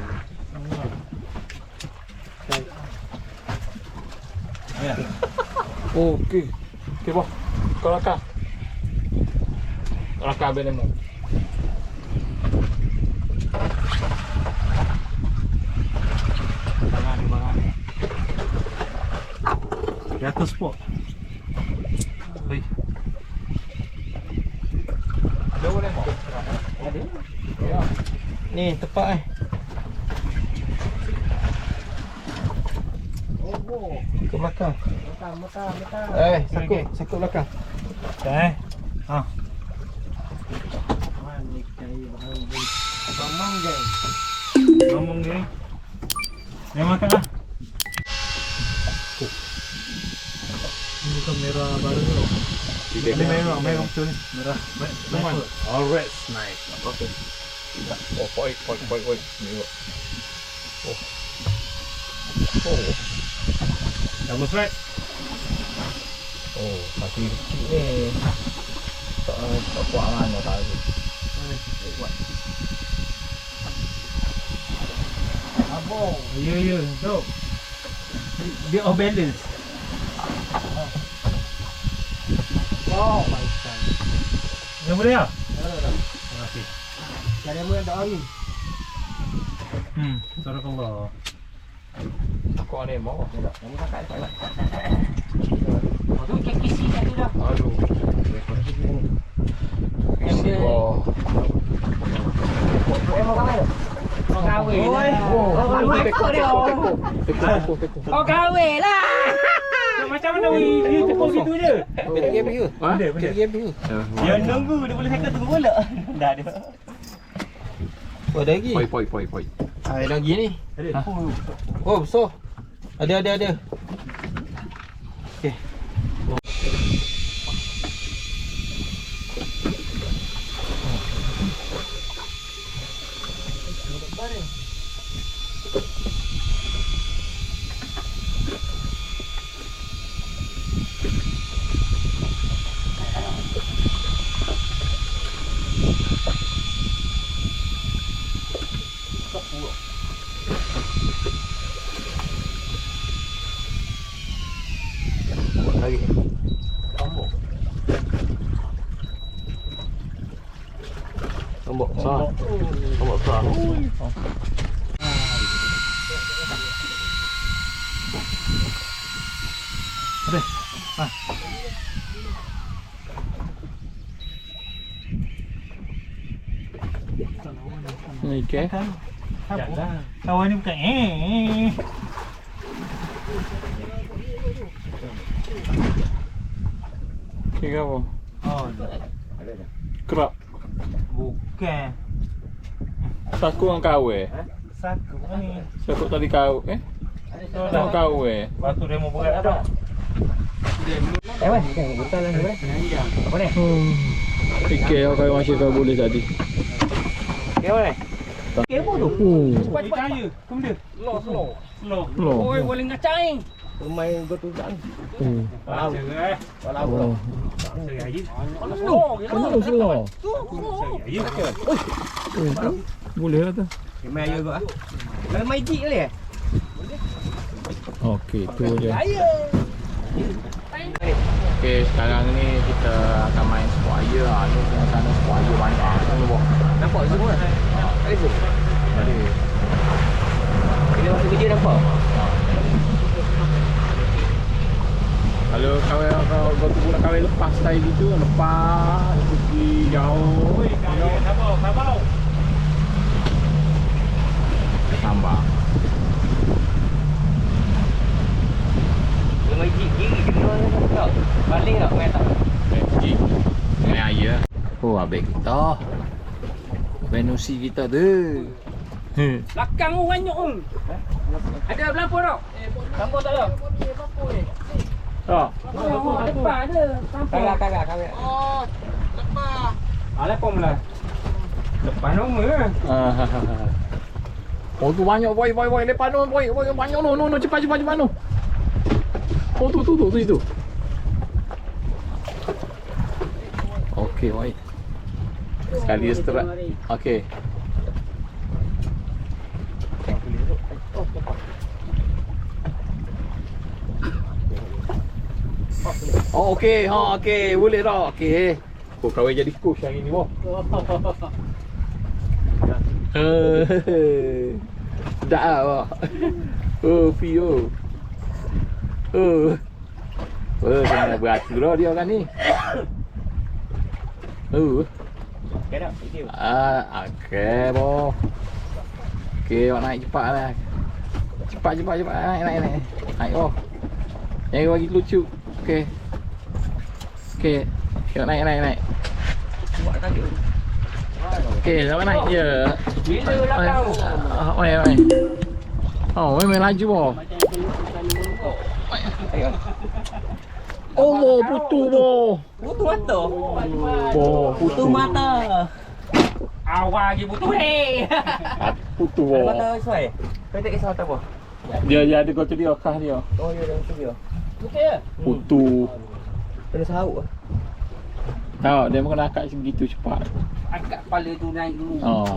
Ya. Oh, okey. Okey, boh. Kau lakar. Lakar benemu. Barang. Di atas spot. Hei. Ada boleh boh. Ada. Ya. Ni tepat ke belakang. Makan. Sakut belakang. Dah. Ha. Ngomong geng. Yang makan lah. Ini kamera baru tu. Merah betul ni. Merah. Merah. All red nice. Okey. Oh, poik. Tengok. Oh. Kamu red. Oh, masih kecil ni. Tak kuat mana tak tu. Kuat. Abang. Ya. Dok. Dia off balance. Wow, my God. Yang boleh ah? Terima kasih. Cari yang ada angin. Barakallah. Kau ni mau tak? Kamu kakak tak nak. Tu kisi kat tu dah. Aduh. Kisi. Oh. Mau kahwin. Mau kahwin. Mau kahwin lah. Macam mana dia tepuk gitu je? Kita game ke? Kita game ke? Dia nunggu dia boleh cycle tunggu bola. Dah ada. Oh, ada lagi? Poi. Ada lagi ni. Ada. Oh, besar. Ada. Okey. Lagi. Tombok besar. Tombok besar. Ni ke? Kawan ni bukan Kira apa? Oh, Kerak. bukan. Saku orang kawe. Saku ni. Saku tadi kau Orang kawe. Batu demo berat ada. Betul lah. Apa ni? Fikir kau masih kau boleh tadi. Kebo tu. Cepat cahaya. Kemudian. Slow. Loh. Oi, boleh ngacang ni. Main gotusan. Walau. Oh. Saya Slow. Boleh lah tu. Main ayo kau ah. Kalau magic boleh? Okey, tu dia. Okey, sekarang ni kita akan main sport air lah. Ni tengah sana sport air banyak. Tengok. Nampak zoom kan? Ada zoom. Ada. Bila masa video nampak. Kalau kau tu nak kahwin lepas style gitu, lepas pergi jauh. Sabau. Tambah. Kalau magic kiri kena tak. Baling tak main tak. Magic. Main air. Oh, abang kita. Venusi kita tu. Belakang tu banyak tu. Ada lampu tak? Lampu tak ada. Tak. Depan ada. Kagak. Oh, lepas. Lampu mula. Depan rumah. Oh tu banyak boy lepas tu boy banyak no cepat no. Oh tu itu. Okey boy. Sekali start. Okey. Oh okey, okey, boleh dah. Okey. Kau kahwin jadi coach hari ni boh. Dah lah. Oh, Fio. Kena beratur lah dia kan ni. Okey, boh. Okey, awak naik cepat lah. Cepat. Naik. Naik, boh. Yang bagi lucu. Okey. Tengok naik. Okey, sama naik je. Bila belakang tu? Oi. Oh, main laju boh. Allah, putu boh. Putu mata. Boh, Putu mata. Awal lagi butuh. Hei. Putu boh. Mata sesuai. Kau tak kisah tak apa? Dia ada kata dia khas dia. Oh, ya dah tu dia. Putu. Kena sahut. Tahu dia kena akak segitu cepat. Angkat kepala tu naik dulu. Oh.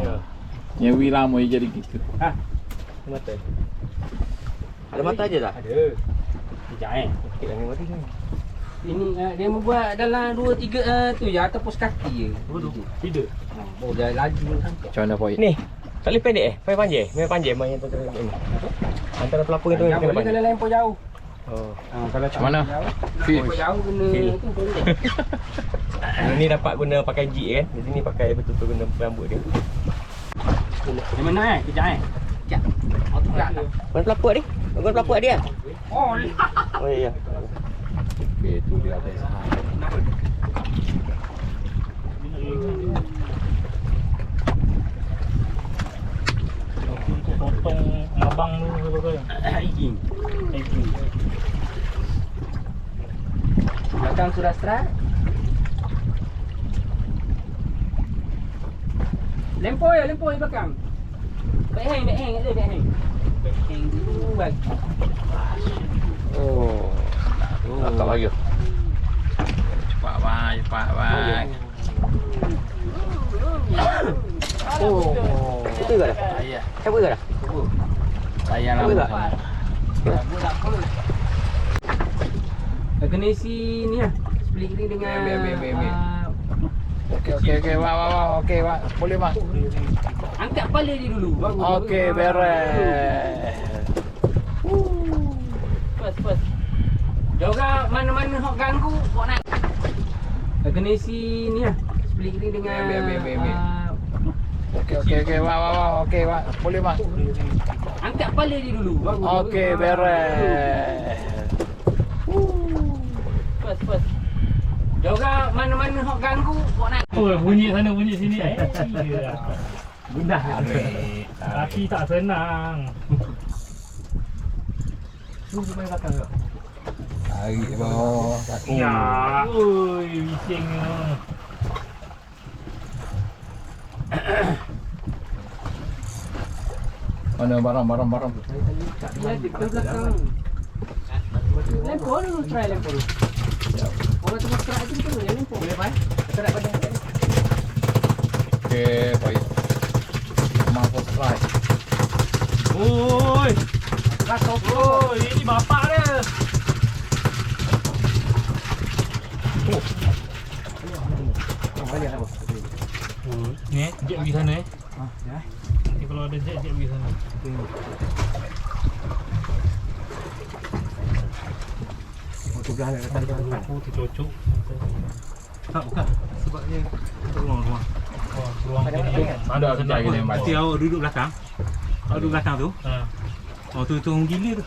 Nyewi lama dia jadi gitu. Mata. Ada mata aja tak? Ada. Sekejap Sikit lagi mati kan. Ini dia membuat dalam 2-3 tu je ataupun sekaki je. Tidak. Oh dia laju angkat. Macam mana poin? Ni. Tali pendek Main panjang? Main panjang main antara ni. Antara pelapung itu Yang kena boleh panjang. kalau lempar jauh. Oh. Kalau Macam mana? Fit. lempar jauh kena tu boleh. Ni dapat guna pakai jig kan. Di sini pakai betul-betul guna rambut dia. Yang mana Kejap Kejap. Oh tu gerak tak? Guna pelapuk ni. Guna pelapuk dia. Oh Oh ya. Okey, tu dia ada saham. Untuk potong abang tu berapa? Hiking. Belakang sudah start. Lempar ya belakang. Back hang ada back hang. Back hang dulu bagi. Oh. Tak lagi. Cepat bang. Oh. Itu juga dah. Ya. Siapa juga dah? Saya Boleh lah. Tak kena isi ni lah. Split ni dengan Ambil. Okey, wah. Okey, wah. Boleh bang. angkat kepala dia dulu. Baru. Okey, beres. First. Jangan mana-mana hok ganggu kau naik. Tak kena isi ni lah. Split ni dengan Ambil. Okey, wah. Okey, wah. Boleh bang. angkat kepala dia dulu. Baru. Okey, beres. First. Jangan mana-mana hok ganggu kau naik. Oh, bunyi sana bunyi sini. Gundah. Kaki tak senang. Tunggu main belakang kau. Tarik bawah. Ya. Oi, bisingnya. Mana barang. Ya, di belakang. Lempar dulu, try lempar dulu. Orang tengah strike tu betul ya lempar. Boleh pai? Kita nak badan. Okey, baik. Mampu strike. Oi. Oi, ini bapak dia. Balik apa? Ni, jet pergi sana Nanti kalau ada jet pergi sana. Sebelah nak datang depan. Aku tercocok. Tak, bukan. Sebabnya ruang. Ruang ni. Ada lagi yang Nanti mati. awak duduk belakang. Awak duduk belakang tu. Oh, tu orang gila tu.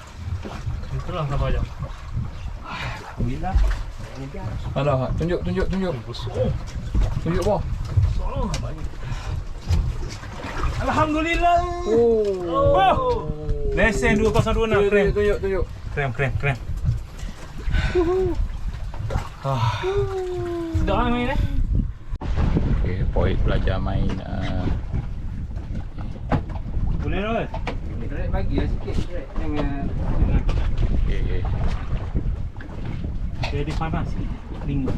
Itulah sabar jap. Alhamdulillah. Ada, tunjuk. Tunjuk bawah. Alhamdulillah. Oh. Lesen 2026 krem. Tunjuk. Krem. Sedap kan main Okey, Poit belajar main Boleh Rol? Direct bagilah sikit direct. Jangan okey. Dia panas telinga.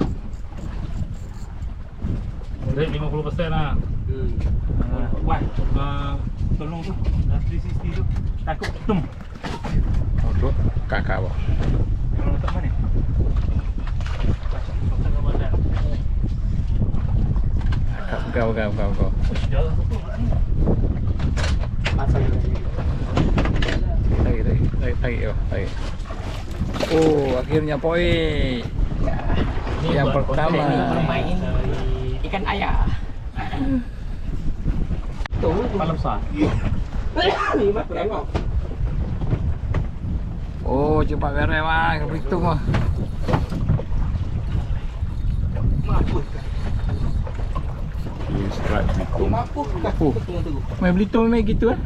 Rate 50% lah. Wan, tolong tu 360 tu. Takut ketum. Oh, tu kakak bawah. Kalau letak mana? Letak kat badan. Kau. Jalan tu pula ni. pasang Tarik. Oh, akhirnya Poit. Yang pertama. bermain ikan ayah. Tu Kepala besar. ni makan. Oh, cepat beres bang. Berhitung lah. Strike Belitung. Mampu kat Oh. tu. Main Belitung memang gitu eh.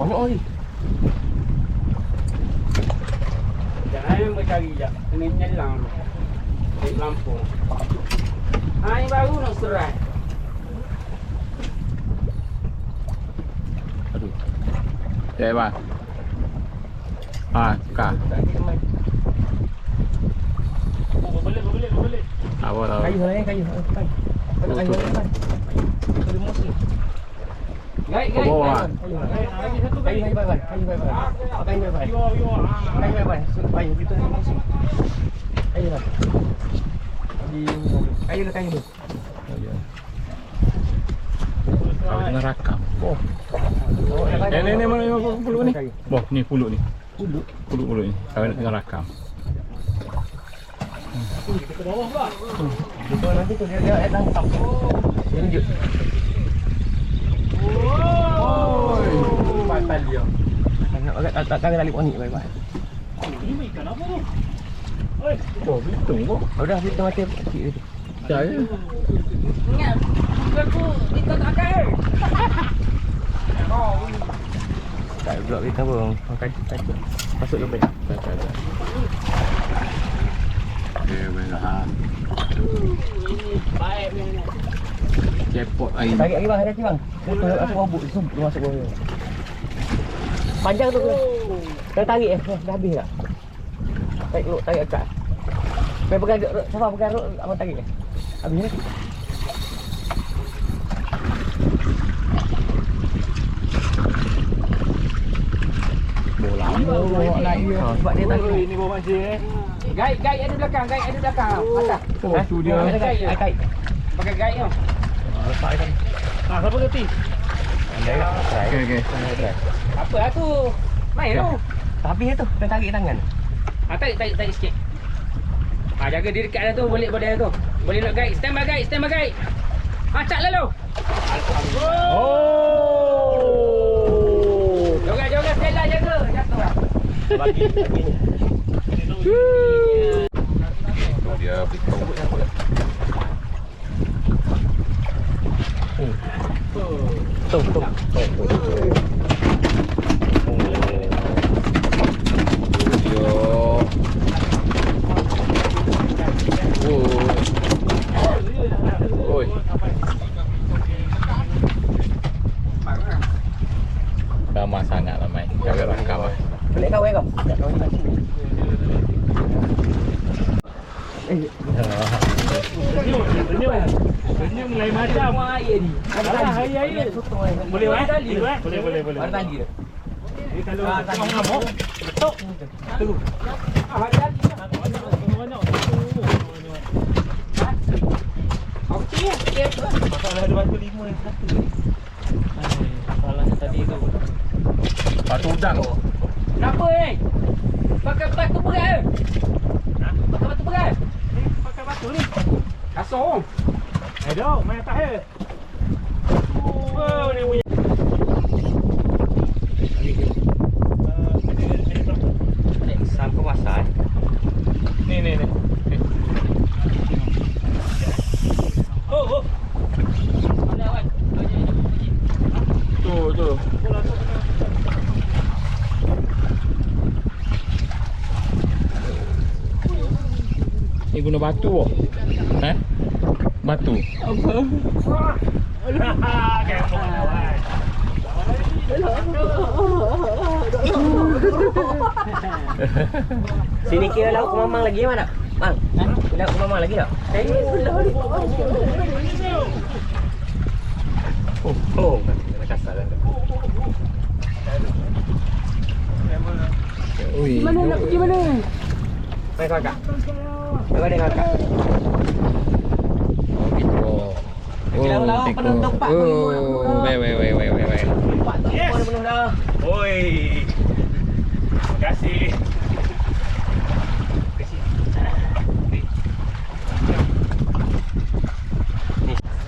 Banyak oi. Jangan mencari je. Kena menyelang tu. Di lampu. Ha, ini baru nak serai. Aduh. Ya, bang. Ah, kah. Boleh. Apa tahu? Kayu. Kayu. Kayu. Gai. Bawa. Kayu baik. Supaya kita ni masuk. Kayu lah. Kayu. Kau tengah rakam. Oh. Ni mana pulut ni? Boh, ni pulut ni. Pulut ni. Kau nak tengah rakam. Ke bawah pula. Betul nanti tu dia tangkap. Dia tunjuk. Pasal dia. Nak tak kali tali poni baik. Ini ikan apa tu? Oi, Oh, bitung kau. Dah kita macam kecil tu. Jaya. Ingat, aku kita tak akan. Tak blok kita bang. Makan masuk lebih. Dia benar. Baik ni. Cepot air. Tarik lagi bang, hati bang. Betul aku bubuk tu masuk bawah. Panjang tu. Dah tarik dah habis tak? Tarik akak. Sampai pegang sabar pegang rot abang tarik. Habis ni. Bola bawa naik dia. Sebab dia tarik. ini bawa mancing Guide ada belakang, Atas. Oh, tu dia. Ada guide. Pakai guide tu. Lepas kan. Ah, siapa kerti? Okey. Apa lah tu? Main tu. Habis tu, dah tarik tangan. Tarik sikit. Jaga diri dekat dah tu, boleh tu. Boleh nak guide. Stand by guide. Cak lalu. Oh. Joga Stella jaga. Jatuh lah. Bagi ni. Tu dia pitung. Tu. Oi. Ramai sangat ramai. Kau rakam ah. Boleh kau kau. Tak kau ni. Senyum lain macam. Air ni. Alah, air. Boleh eh? Boleh. Ada tali dah. Dia kalau tengah ngamuk, betok. Tu. Okey. Masalah ada batu 5 yang satu ni. Salahnya tadi tu. Batu udang. Kenapa pakai batu berat? Pakai batu berat? Ni pakai batu ni. Kasong. Dok, main atas dia. Oh, ni punya. Sampai wasan. Ni. Oh. Tu. Ni guna batu oh. Batu. Apa? Sini kira lauk ke mamang lagi mana? Bang, lauk ke mamang lagi tak? Oh, nak kasar dah. Ui. Mana nak pergi mana? Baik kakak. Baik dia kakak. Oh, penuh tempat. Wei. Tempat tu pun penuh dah. Oi. Terima kasih.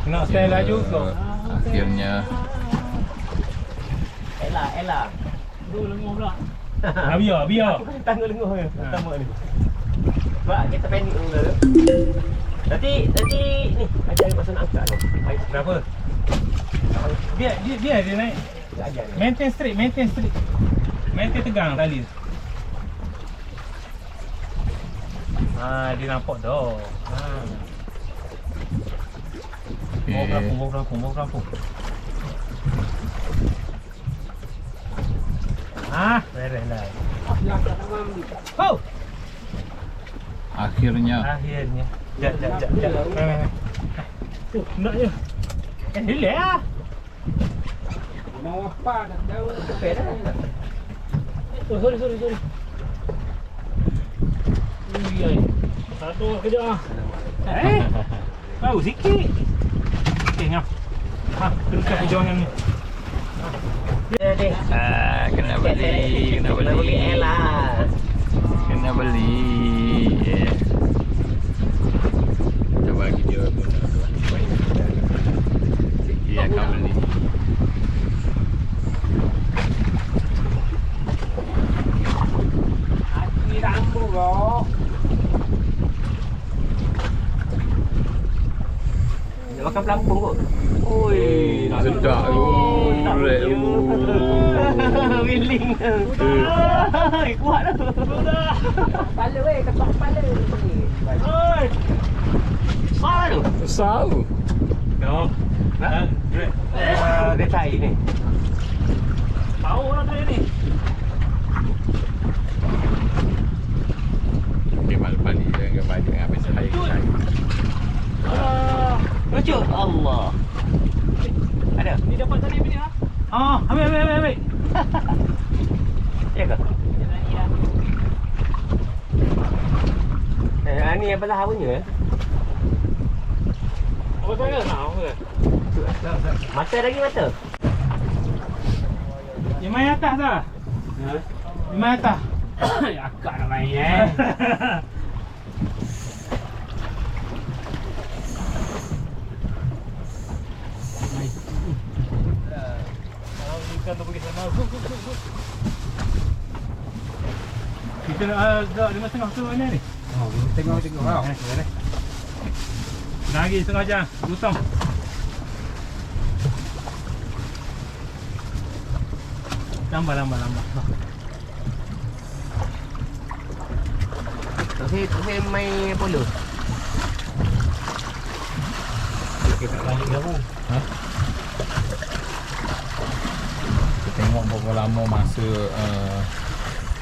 Nak style laju kau. Akhirnya Ella. Tu lenguh pula. Biar. Tangguh lenguh je. Pertama ni. Sebab kita panik dulu. Nanti ni ajar masa nak angkat tu. Berapa? Biar dia naik. Maintain straight. Maintain tegang tali. Dia nampak dah. Bawa pelampung. Beres lah. Oh! Akhirnya. Jap. Main. Nak je. Relax lah. Mau apa dah tahu. Sorry. Satu kejap. Tahu sikit. Okey, ngam. Teruskan perjuangan ni. Kena beli. Elas. Kena beli. Kita bagi dia guna. Dia akan beli. Hati rambu kau. Dia makan pelampung kot. Oi, sedap tu. Willing. Kuat tu. Kepala weh, ketok kepala. Oi. Besar tu. Besar tu. No. Dia cair ni. Tahu lah saya ni. Okay, malu-malu dengan baju dengan habis air. Lucu. Allah. Ada. Ni dapat tadi punya. Ambil. Ya ke? Ni apa dah punya? Apa sangat nak ke? Mata lagi mata. Yang main atas dah. Yang main atas. Akak nak main Ikan tu pergi sana. Kita dah 5.30 tu mana ni? Tengok. Lagi setengah jam. Gusam. Lambat. Saya main polo. Kita tak lanjut dah pun. Kita tengok berapa lama masa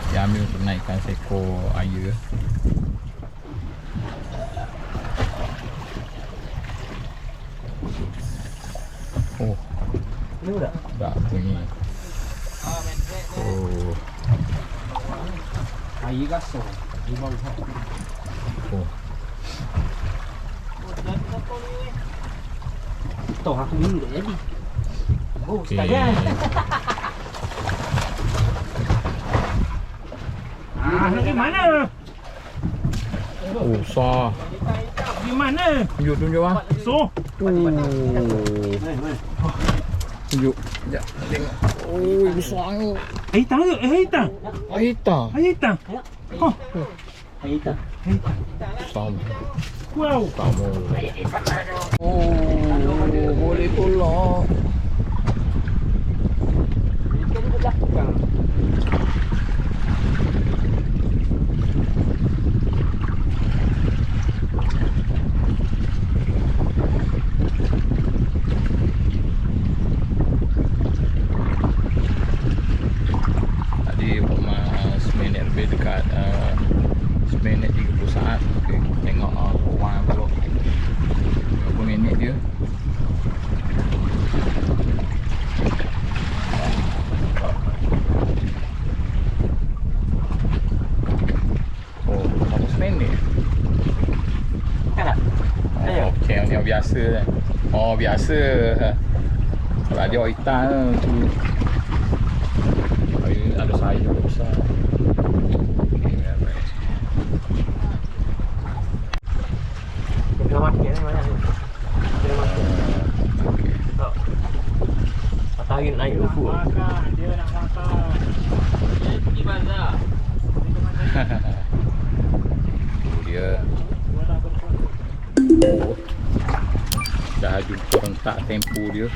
dia ambil untuk naikkan seekor air. Oh, Ni budak. tak bunyi. Oh, Air gasol. Di bawah. oh. Toh aku minum dah jadi. Oh, Okay. sekalian. Nak pergi mana? Oh, besar. Pergi mana? Tunjuk ah. So. Tunjuk. Sekejap, tengok. Oh, besar tu. Air hitam ke? Air hitam. Air hitam. Air hitam. Air hitam. Besar. Wow. Sama. Oh, boleh pula. Jadi belakang. Tadi seminit lebih dekat seminit 30 saat. Okay, tengok orang pula 30 minit dia. Oh, 100 minit. Kan tak? Oh, okay, ni biasa kan. Oh, biasa. Kalau ada orang hitam tu. Ada sayur yang besar. Kena makin mana ni? Kena makin. Okay. Matahari naik rufu. Makan. Dia nak makan. Di bazar. Dia dah jumpa rentak tempo dia.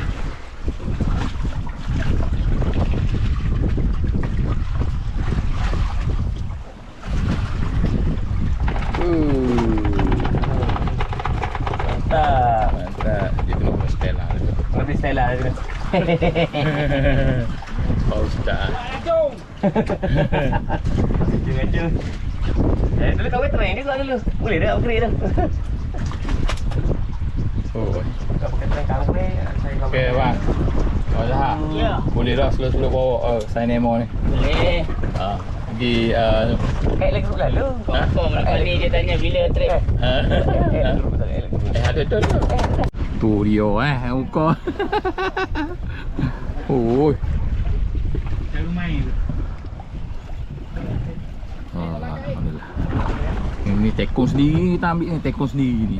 freestyle lah. Pak Ustaz. Jom. Dulu kau try ni dulu. Boleh dah upgrade dah. Oh. Kau pakai try kau ni. Okey, bang. Kau dah. Ya. Boleh dah slow-slow bawa sign Nemo ni. Boleh. Pergi Kait lagi lalu. Confirm lepas ni dia tanya bila trip. ada tu. Tu dia muka. Oi. Cara main tu. Alhamdulillah. Ini tekong sendiri kita ambil ni, tekong sendiri ni.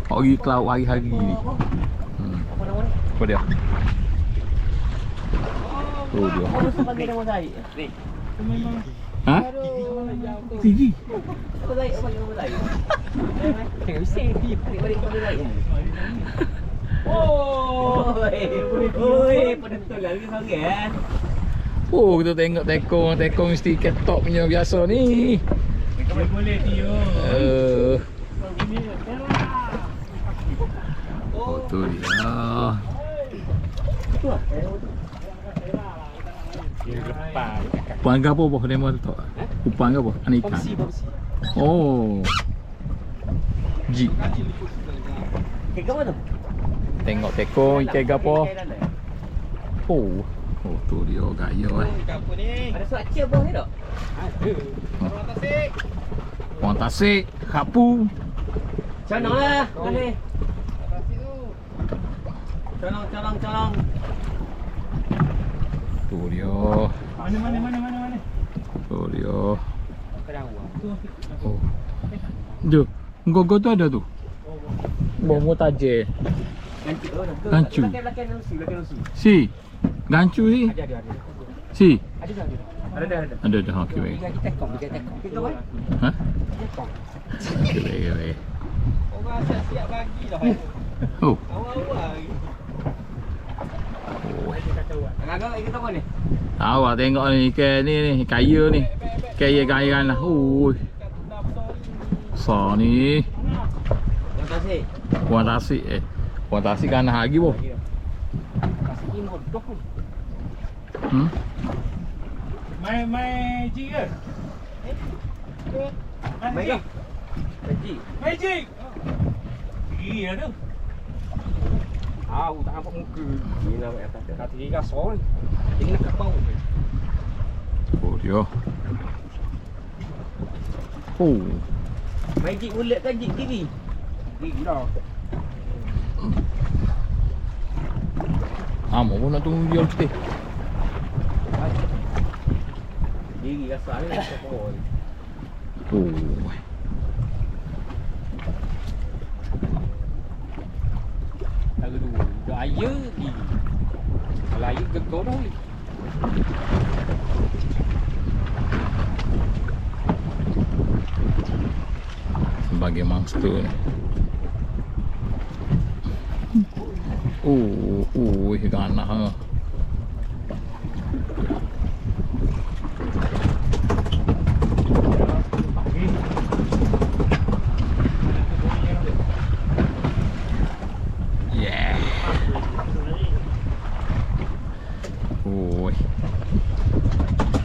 Pergi cloud hari-hari ni. Apa dia? Tu dia. Sebagai nama saya. Ha? Gigi. Apa saya bagi nama saya? Tengok mesti balik nama saya. Oh, oi, penentu lagi sangat. Oh, kita tengok tekong mesti ketok punya biasa ni. Boleh Tio. Oh, tu dia. Upang ke apa Nemo tu tak? Upang ke apa? Anak ikan? Oh. Jig. Kek apa tu? Tengok tekong ikan ke apa? Oh. Oh, tu dia gaya Apa ni? Ada surat cik bawah ni tak? Orang Tasik. Orang Tasik, Kapu. Canong lah. Mana? Tasik tu. Colong. Tu dia. Mana? Tu dia. Oh. Jom. Gogol tu ada tu. Bomo tajir. Gancu. Belakang Lucy. Si. Gancu si. Ada. Si. Ada. Ada. Okey baik. Kita tekong. Kita apa? Ha? Okey baik. Orang siap-siap bagi dah. Oh. Awal-awal lagi. Agak kita apa ni? Awak tengok ni ikan ni kaya ni. Kaya lah. Oi. Besar ni. Yang Tasik. Puan Tasik Puan Tasik kan lagi boh. Tasik ni modok. Main jig ke? Magic. Magic. Gila tu. Tak nampak muka. Ni nak buat atas. Kata dia kasar ni. Dia nak kat bawah. Oh dia. Oh. Magic ulet kan gigi. Gigi dah. Mau pun nak tunggu dia kita. Gigi kasar ni nak kat bawah. Oh. Lagu tu. Dah air gigi. Kalau air gegor dah ni. Sebagai monster ni. Ganah ha. Yeah.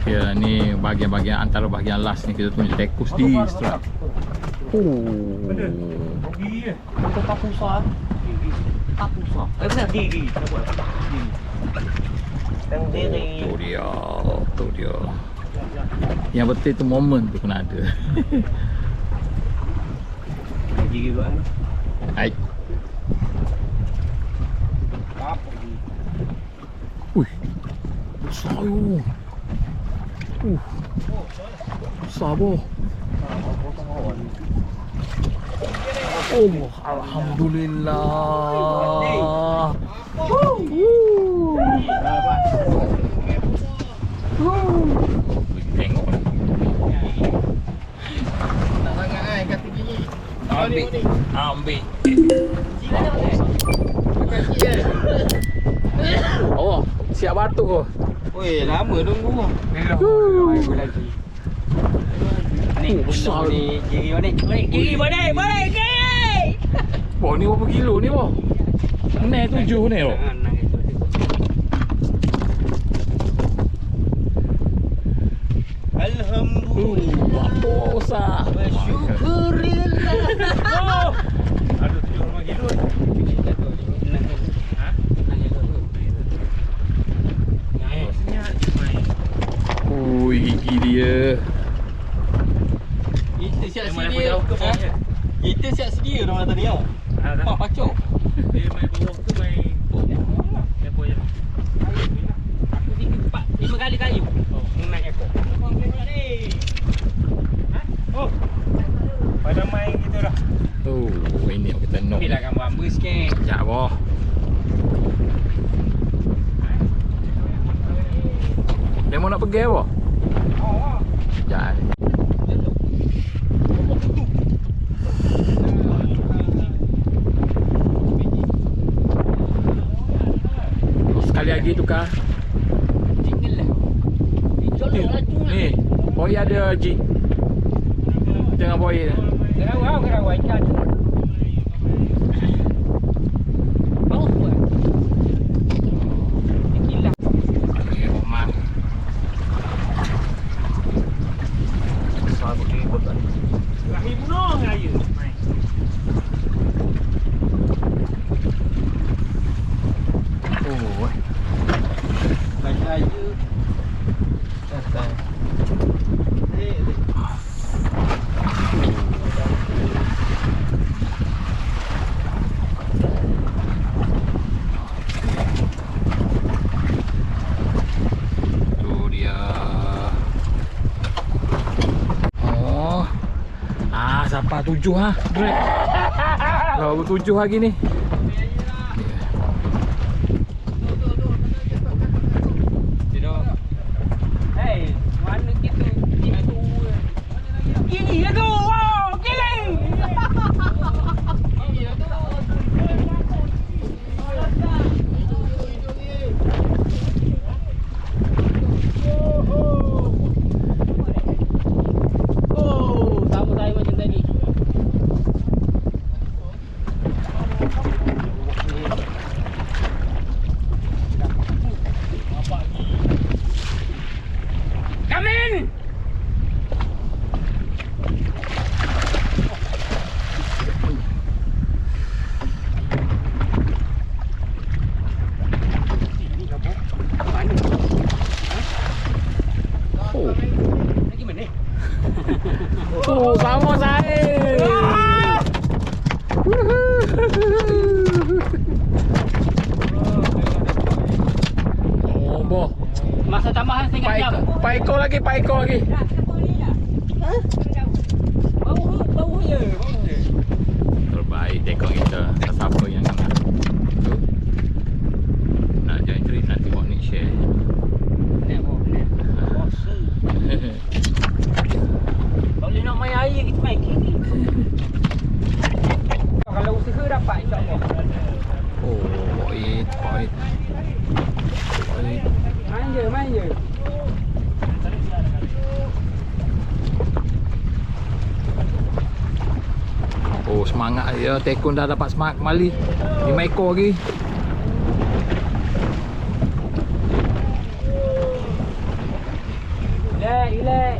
Ya ni bahagian-bahagian antara bahagian last ni kita tunjuk tekus di strap. Gigi ke? Untuk kapusa. Gigi. Kapusa. Benar gigi. Gigi. Dan diri. Tu dia. Yang betul tu momen tu kena ada. Gigi gua ni. Hai. Apa gigi? Ui. Besar yo. Besar boh. Oh, alhamdulillah. Tengok. Tak sangat kan kata gigi. Ambil. Kaki kan. Oh, siap batuk kau. Oi, lama tunggu. Ni besar ni gigi ni. Gigi balik gigi. Boh ni berapa kilo ni boh? Ni 7 ni boh. Alhamdulillah. Besar. Bersyukurillah. Ada 7 orang hidup. Ha? Senyap je main. Ui, gigi dia. Kita siap Memang aku sedia. jauh ke bawah je. Kita siap sedia dah tadi tau. dah. Pacok. Dia main bawah ke main ekor je. Aku 5 kali kayu. Oh. Naik ekor. Oh. Pada main kita dah. Oh, ini yang kita nak. Ambillah gambar hamba sikit. Sekejap boh. Dia mau nak pergi apa? Sekejap. Sekali lagi tukar. Jingle lah. Jolok lah tu. Ni, boy ada jig. Jangan boy. Gerawau ikan. Bau tu. Tekilah. Okey, Oman. Besar begini betul. Rahim bunuh raya main. Oh, Saya datang. tu dia. Oh. Sampai 7 ha. Drag. Baru 7 lagi ni. Hei, mana kita? Ini ya tu. Wow, giling. Oh, sama saya macam tadi. Come in. Oh. Lagi mana? Oh, sama saya. Oh, boh. Masa tambahan setengah jam. Pak ekor lagi, Pak ekor lagi. Bau je. Terbaik tekok kita. Siapa yang nak tu. Nak join trip nanti buat ni share. Kalau nak main air kita main kini. Kalau usaha dapat insya-Allah. Oh, point. Main je. Oh, semangat dia. Tekun dah dapat semangat kembali. 5 ekor lagi. Relax.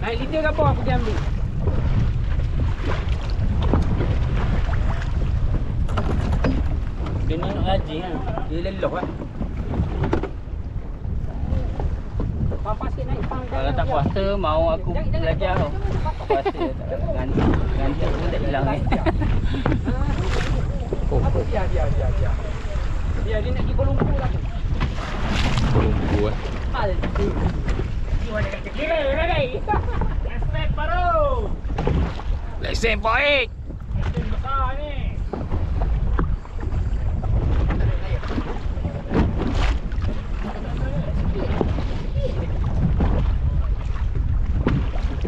Naik liter ke apa aku pergi ambil? Dia nak rajin kan? Dia leloh kan? Papa sikit naik pang. Kalau tak puasa mau aku belajar tau. Puasa ganti aku tak hilang ni. Oh, Biar dia nak pergi Kuala Lumpur lah tu. Lumpur eh. Hal tu. Gimana kata gila dah. Respect baru. Lesen baik. Mesin besar ni.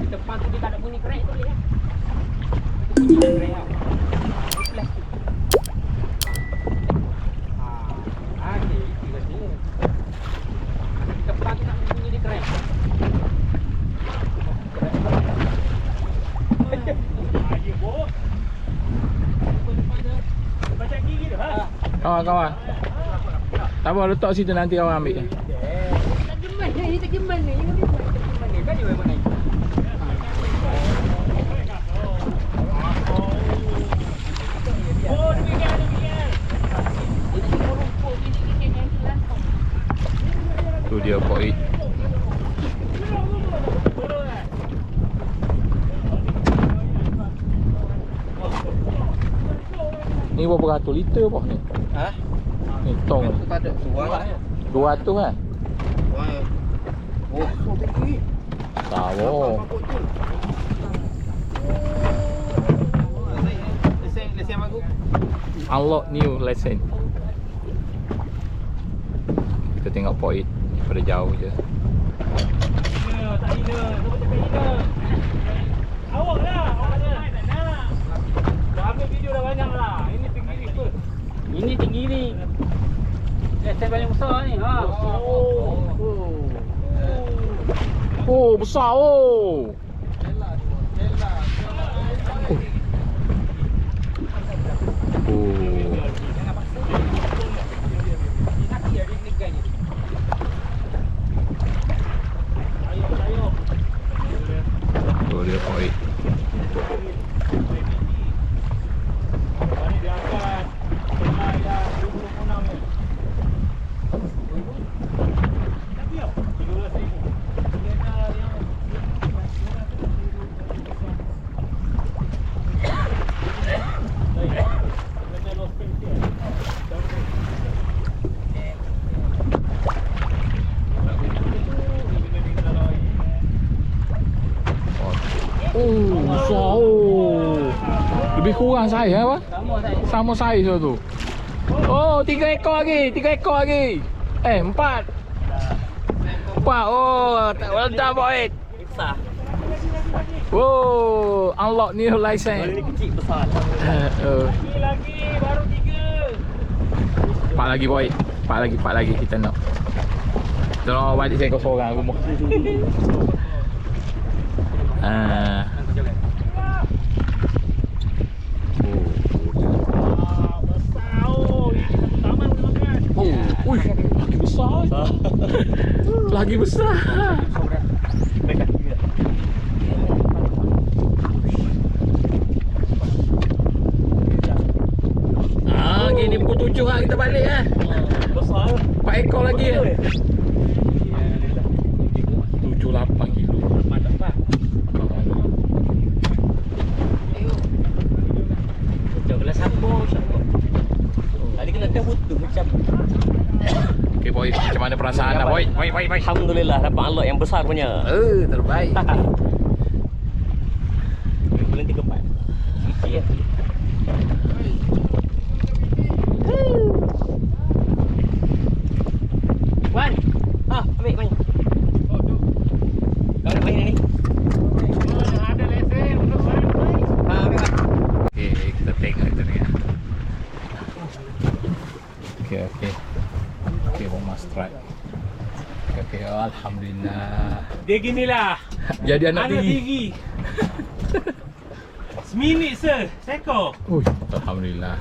Depan tu dia tak ada bunyi kerek tu boleh kan? Bunyi kerek tau. Plastik. Okey, itu dia. Depan tu tak ada bunyi dia kerek. Ayo bos. Baca gigi dah. Kawan. Tak apa, letak situ nanti awak ambil. Tak demen ni. Ini terjemah ni. Ini terjemah ni. Kan dia memang naik. Tu dia point. Ni berapa ratus liter apa ni? Ha? Ni tong ni. Tak ada suara lah. 200 kan? Wah. Oh, so tinggi. Tahu. Lesen bagus. Unlock new lesson. Kita tengok point daripada jauh je. Tak hina. Kau cakap hina. Awak lah. Awak lah. Tak nak. Dah ambil video dah banyak lah. Ini tinggi ni first. Ini tinggi ni. Lesen paling besar ni. Ha. Oh, besar oh. Oh, dia point. Ini dia angkat. Tengah dah 26 ni. Tapi tau. 13,000. Oh, besar oh. Lebih kurang saya apa? Sama saiz tu. Oh, 3 ekor lagi, 3 ekor lagi. 4. 4. Oh, well done boy. Besar. Oh, unlock new license. Ini kecil besar. Lagi baru 3. 4 lagi boy. 4 lagi kita nak. Tolong balik saya kau seorang rumah. Lagi besar. Lagi besar. Gini pukul 7 lah kita balik eh. Besar. 4 ekor lagi eh. 7-8 kilo. Mantap tak? Jauhlah sambung. Tadi kena dah butuh macam. Okay boy, macam mana perasaan dah boy? Boy. Alhamdulillah dapat unlock yang besar punya. Terbaik. Bulan 34. Sikit ya. Wan. Ambil main. Kau nak main ni? Ada lesen untuk saya. Ambil Wan. Okay, kita tengok kita ni. Okay, Mas try. Okay, alhamdulillah. Dia ginilah. Jadi anak tinggi. tinggi. Seminit seekor. Alhamdulillah.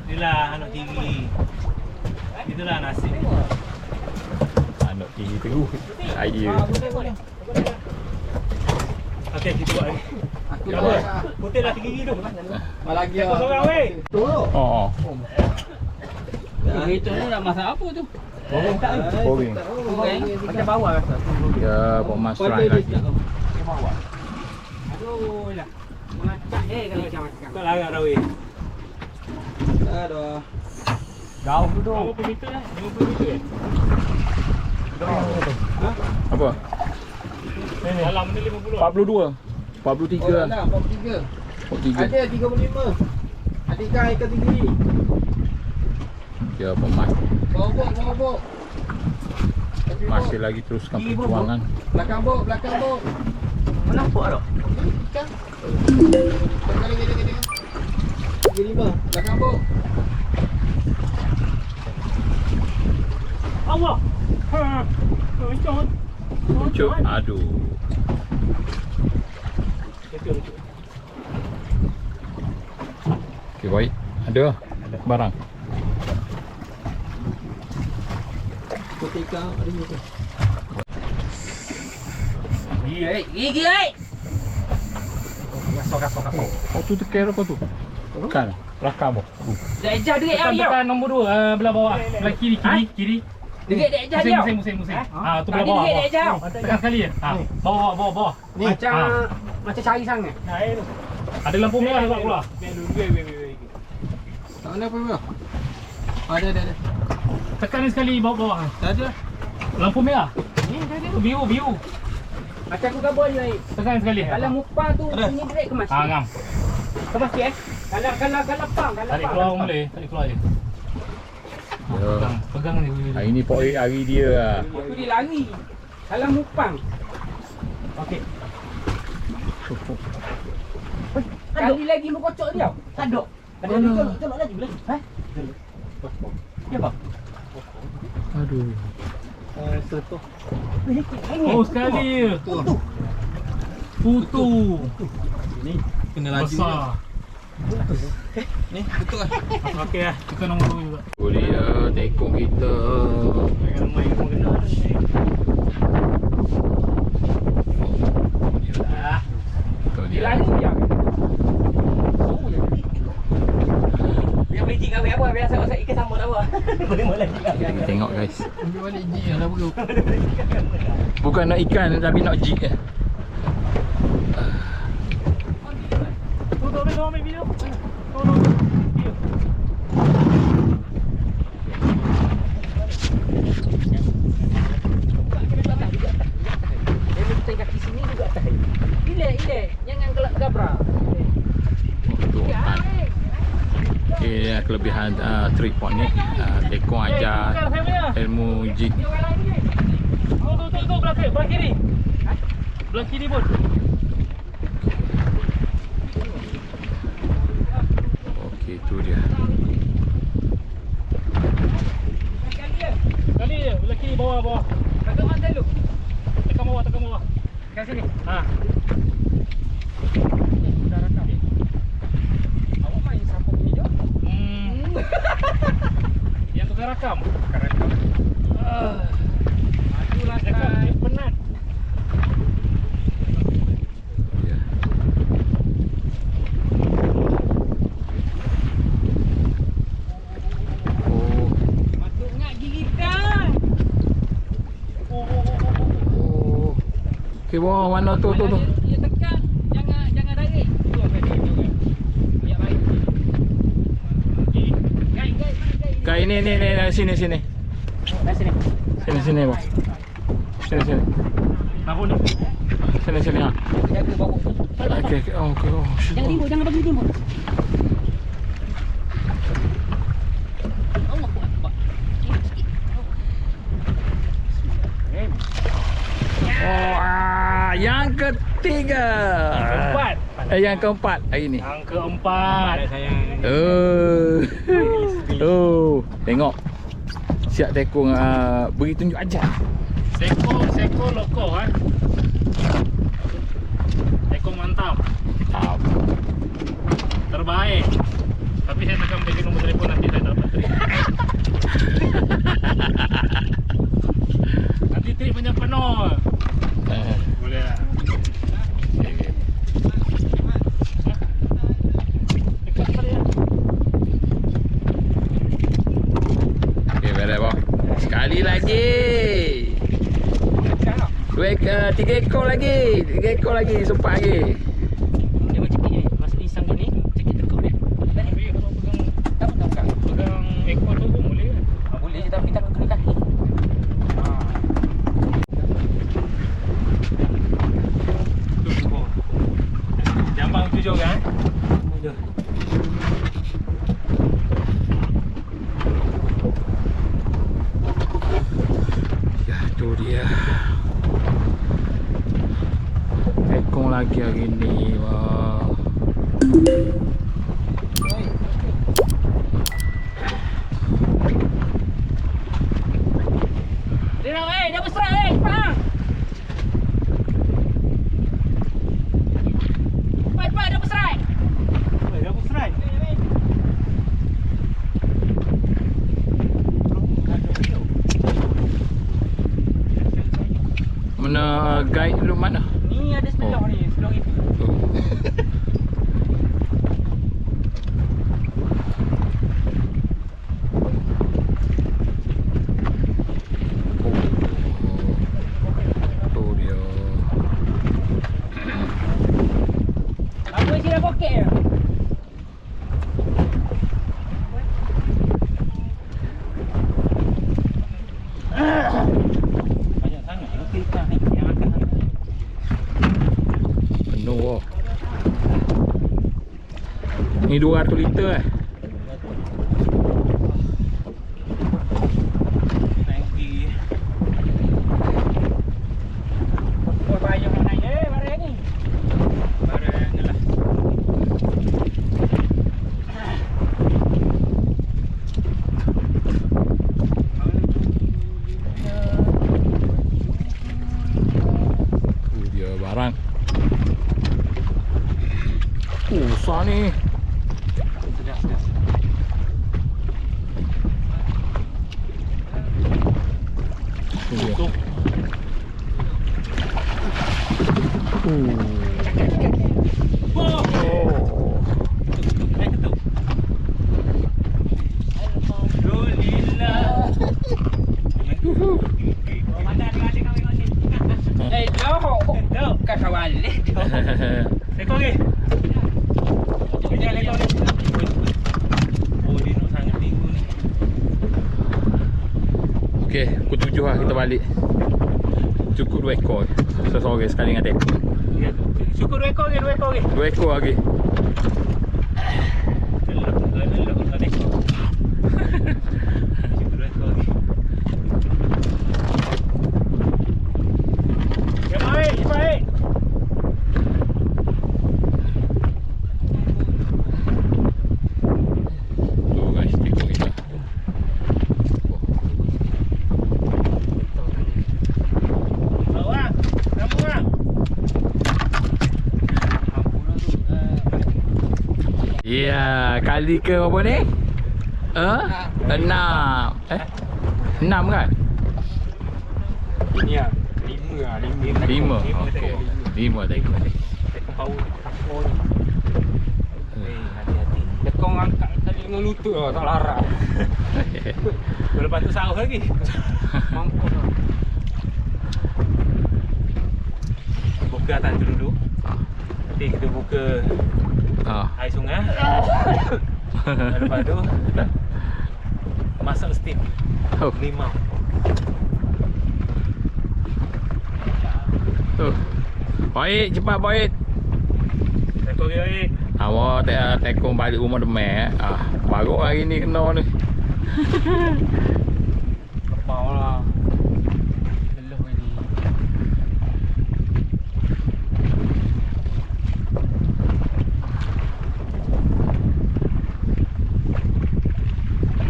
Inilah anak tinggi. Itulah nasib. Anak tinggi tu. Saya. Okey, kita buat lagi. Apa? Putih dah tinggi tu. Lagi Kau seorang weh. Oh. Itu ni nak masak apa tu? Boring. Macam bawah rasa. Ya, Mas try lagi. Aduh lah. Macam kalau macam-macam. Kau larang dah weh. Aduh. Jauh tu. Berapa meter lah? 50 meter eh? Apa? Dalam ni 50. 42. 43 lah. 43. 43. Ada 35. Ada ikan tinggi. Ya, Mas. Bobok. Masih lagi teruskan perjuangan. Belakang bok. Mana apa dah? Ikan. Gini. 35. Belakang bok. Allah. Macam. Lucu. Aduh. Okay, baik. Ada barang. Putih ikan ada ni tu. Gigi. Oh tu tekan apa tu? Tekan. Rakam. Dah ejar duit Tekan, dia. tekan nombor 2 belah bawah. Belah kiri. Duit dah ejar dia. Musim. Tu belah Tadi bawah. duit dah ejar. Tekan sekali ya. Bawah. Macam cari sangat. Ada lampu merah juga pula. Tak ada apa-apa. Ada. Tekan ni sekali bawah. Tak ada. Lampu merah. Ni ada biru. Macam aku kabur je. Tekan sekali. Kalau mupa tu ini duit kemas. Ngam. Kemas sikit Kalau pang. Tarik keluar boleh. Tarik keluar je. Ya. Pegang ni. Hari ni pokok hari dia lah. Aku dia lari. Kalau mupang. Okey. Kali lagi mu kocok dia. Sadok. Ada colok lagi boleh? Ha? Ya bang. Aduh. Oh sekali je. Putu. Ni kena laju. Besar. Ni betul lah. Okey lah. Kita nombor 2 juga. Boleh ya, tekong kita. Jangan main kau kena. Tu Dia dia. lari dia. Biar beli jig apa biasa masak ikan sambal apa. Boleh lagi kan. Tengok guys. Ambil balik jig lah bro. Bukan nak ikan tapi nak jig eh. Tu ambil video. Kaki sini juga atas. Ile. Jangan gelak gabra. Tu kan. Okay, ni lah kelebihan tripod ni. Tekong ajar ilmu jig. Tu belah kiri. Belah kiri pun. Okey, tu dia. Kali je, belah kiri bawah. Kagak mantai lu. Tekan bawah. Kat sini. Ha. Dah rakam. Awak main sapu ni je. Yang tukar rakam. Adulah Rakam penat. Ya. Oh. Masuk ngak gigi kan. Oh. Okey, bawah mana tu. Dia tekan. Jangan tarik. Tu apa dia. Biar baik. Gai. Kak ini sini. Dah sini. Sini bang. Sini. Nampak ni. Sini ah. Jaga bawa. Okey. Oh, shit. Jangan timbul, jangan bagi timbul. Allah Akbar. Oh, yang ketiga. Keempat. Yang keempat hari ni. Yang keempat. Sayang. Oh, tengok. Siap tekong beri tunjuk ajar. Seko loko Seko mantap. Terbaik. Tapi saya takkan bagi nombor telefon nanti saya dapat trip. Nanti trip punya penuh. Boleh lah. Dekat pada ya. Okey, beres bang. Sekali lagi. 3 ekor lagi. 3 ekor lagi sempat lagi. Dia macam ni. Masuk insang gini. Cekik tekuk dia. Tapi kalau pegang ekor tu pun boleh kan? Boleh je tapi takut kena kaki. Jambang tujuh kan? Ya, tu dia. Tekong lagi hari ni. Wah. Dia besar cepat. Cepat dia besar. Dah pusrai. Mana guide dulu mana? Kau isi dalam poket je. Banyak sangat. Okey ikan ni yang akan sangat. Penuh oh. Ni 200 liter eh. Naik pergi. Kau bayar mana je barang ni. Barang ni lah. Tu dia barang. Besar ni. Sedap, sedap. Tu dia. Tutup. Oh. Naik ketuk. Alhamdulillah. Mana adik-adik kami kat sini. Jauh. Kau kawan ni. Lekor lagi. Kejap lekor ni. Oh, dia nak sangat tinggi ni. Okey, pukul 7 lah kita balik. Cukup 2 ekor. Seseorang sekali dengan teknik. Ya, syukur 2 ekor lagi, 2 ekor lagi. 2 ekor lagi. Elok tak ekor. Syukur 2 ekor lagi. Ya, baik, baik. Tu guys, teknik kita. Bawang, bawang. Ya, kali ke berapa ni? 6. 6 kan? Ini ah, 5 5. Okey. 5 tekor. Tekor power. Hati-hati. Tekong angkat tadi 5 lutut lah, tak larat. Lepas tu sauh lagi. Mampus lah. Buka atas tu dulu. Nanti kita buka air sungai. Lepas tu masak steam Oh. limau. Tu. Baik, cepat baik. Tekor lagi. Awak tekong balik rumah demek. Baru hari ni kena ni. Kepau lah. Leluh ini.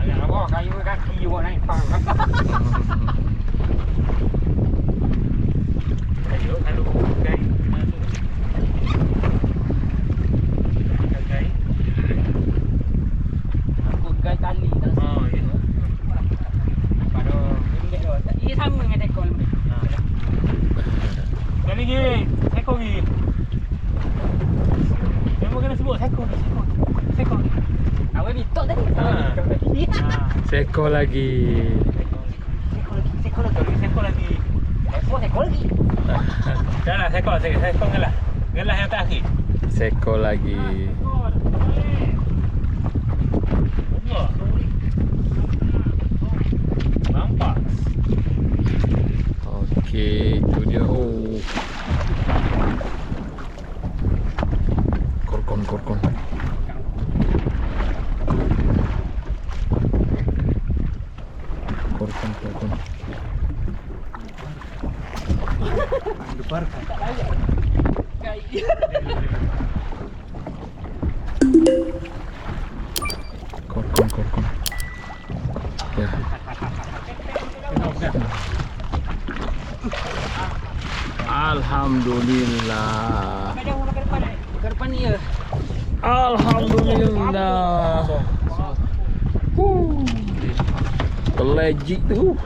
Ayah apa? Kayu kaki awak naik pang. Ayo kalau gai masuk. Gai. Aku gai tali dah. Oh, ya. Pada lembek tu. Ia sama dengan tekor lembek. Kali lagi. Tekor lagi. Memang kena sebut tekor. Tekor. Awak ni tok tadi. Sekor lagi. Tekor lagi. Tekor lagi. Janganlah tekor ngelah. Ngelah yang terakhir. Sekor lagi. Allah. Nampak. Okey, tu dia. Oh. Korkon. Korkon. Korkon. Ya. Alhamdulillah. Ke depan ni ya. Alhamdulillah. Legit tu.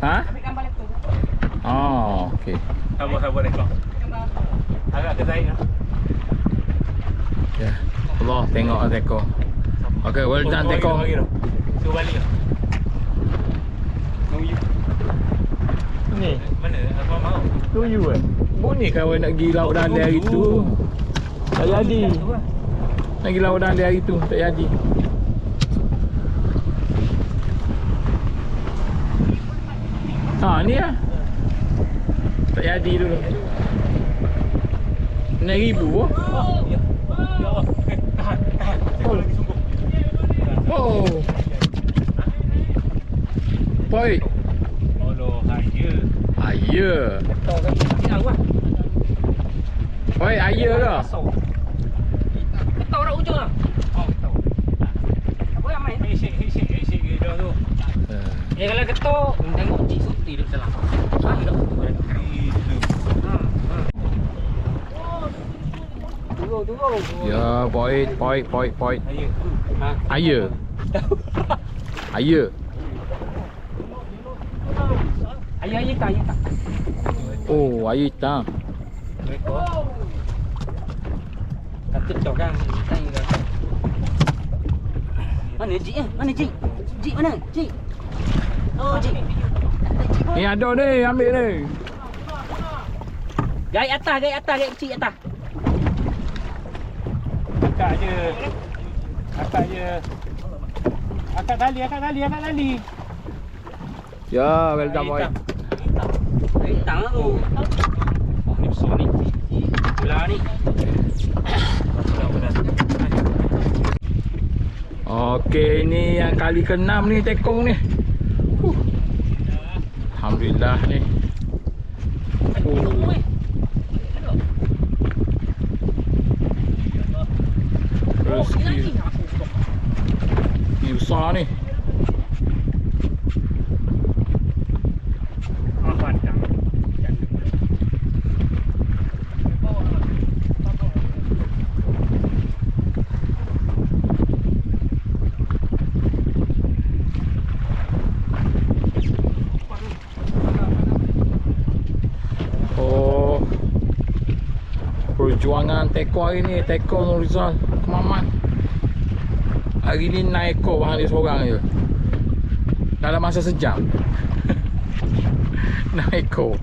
Ha? Ambil gambar laptop. Oh, okey. Sabar tekor. Agak ke Zaid lah. Ya. Allah tengok tekor. Okey, well done tekor. Suruh balik lah. Ni. Mana? Apa mau? Tu you eh. Oh ni kawan nak pergi laut dah hari tu. Tak jadi. Nak pergi laut dah hari tu, tak jadi. Ha ni lah. Tak jadi dulu. 6,000 oh. Ya Allah. Tahan. Tengok lagi sungguh. Oh. Poi. Allah, haya. Aya. Tahu kan? Siang lah. Poi aya ke? Tahu dah ujung lah. Oh, tahu. Apa yang main? Hesek ke dah tu. Ya kalau ketuk, tengok cik Suti duduk dalam. Ah, duduk. Turun. Ya, poi. Haya. Ha. Aya. Aya. Ayah tak. Oh, aya hitam. Kata tok kan. Tanya kan. Mana cik eh? Mana cik? Cik mana? Cik. Oh, cik. Ni ada ni, ambil ni. Gait atas, cik atas. Akak je. Akak tali. Ya, welcome boy. Hitam lah tu. Oh, ni besar ni. Bola ni. Benar. Okey, ni yang kali ke-6 ni tekong ni. Alhamdulillah ni. Rezeki besar ni. Oh, perjuangan tekong hari ni, tekong Nur Rizal Kemaman. Hari ni naik ekor bahan dia seorang je. Dalam masa sejam. Naik ekor.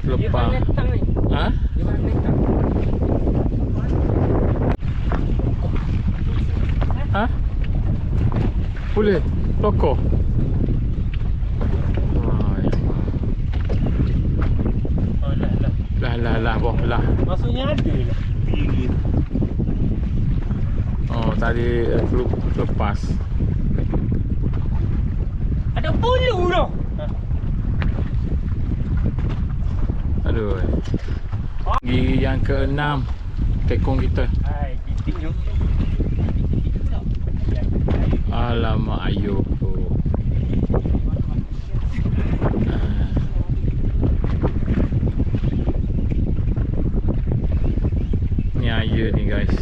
Lepas. Ha? Ha? Boleh? Loko? Lah, boh, lah. Maksudnya ada lah. Tinggi. Oh, tadi lepas. Ada bulu dah. Aduh. Gigi yang ke-6 tekong kita. Hai, titik tu. Alamak ayuh tu. Ni air ni guys.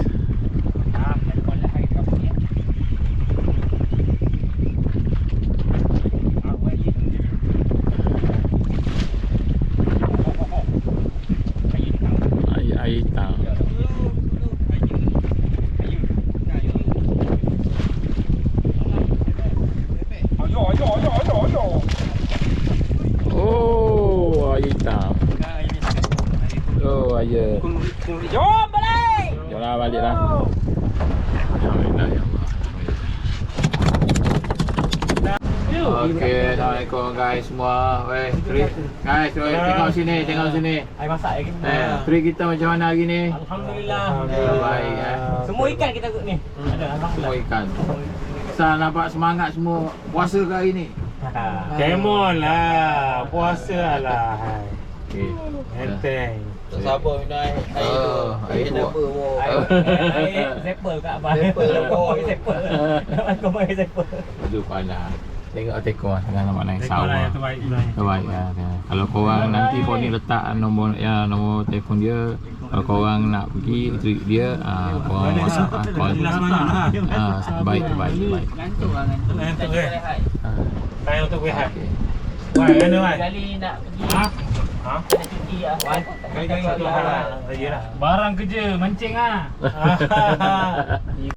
Air hitam. Oh, air hitam. Oh, air. Jom balik. Jomlah balik lah. Alhamdulillah ya Allah. Okey, Assalamualaikum guys semua. Weh, Tri. Guys, tengok sini. Ai masak lagi. Tri kita macam mana hari ni? Alhamdulillah. Baik Semua ikan kita ni. Ada Semua alhamdulillah. ikan. Saya nampak semangat semua puasa ke hari ni? Come on lah. Puasa lah. Okey. Enteng. Tak sabar minum air tu. Air tu. Air zapper kat abang. Zapper. Air zapper. Kau main zapper. Aduh panas. Tengok teko lah dengan nama naik Tengok lah yang sawah. terbaik sebenarnya. Terbaik lah. Kalau korang nanti kau ni letak nombor telefon dia. Kalau korang nak pergi treat dia, korang WhatsApp lah. Call. Last mana? Baik. Ngantuk lah ngantuk. Ngantuk ke? Rehat. Time untuk rehat. Okey. Wah, mana Wan? Kali nak pergi Ha? Ha? ada cuti lah. Kali-kali satu hal lah. Barang kerja, mancing ah.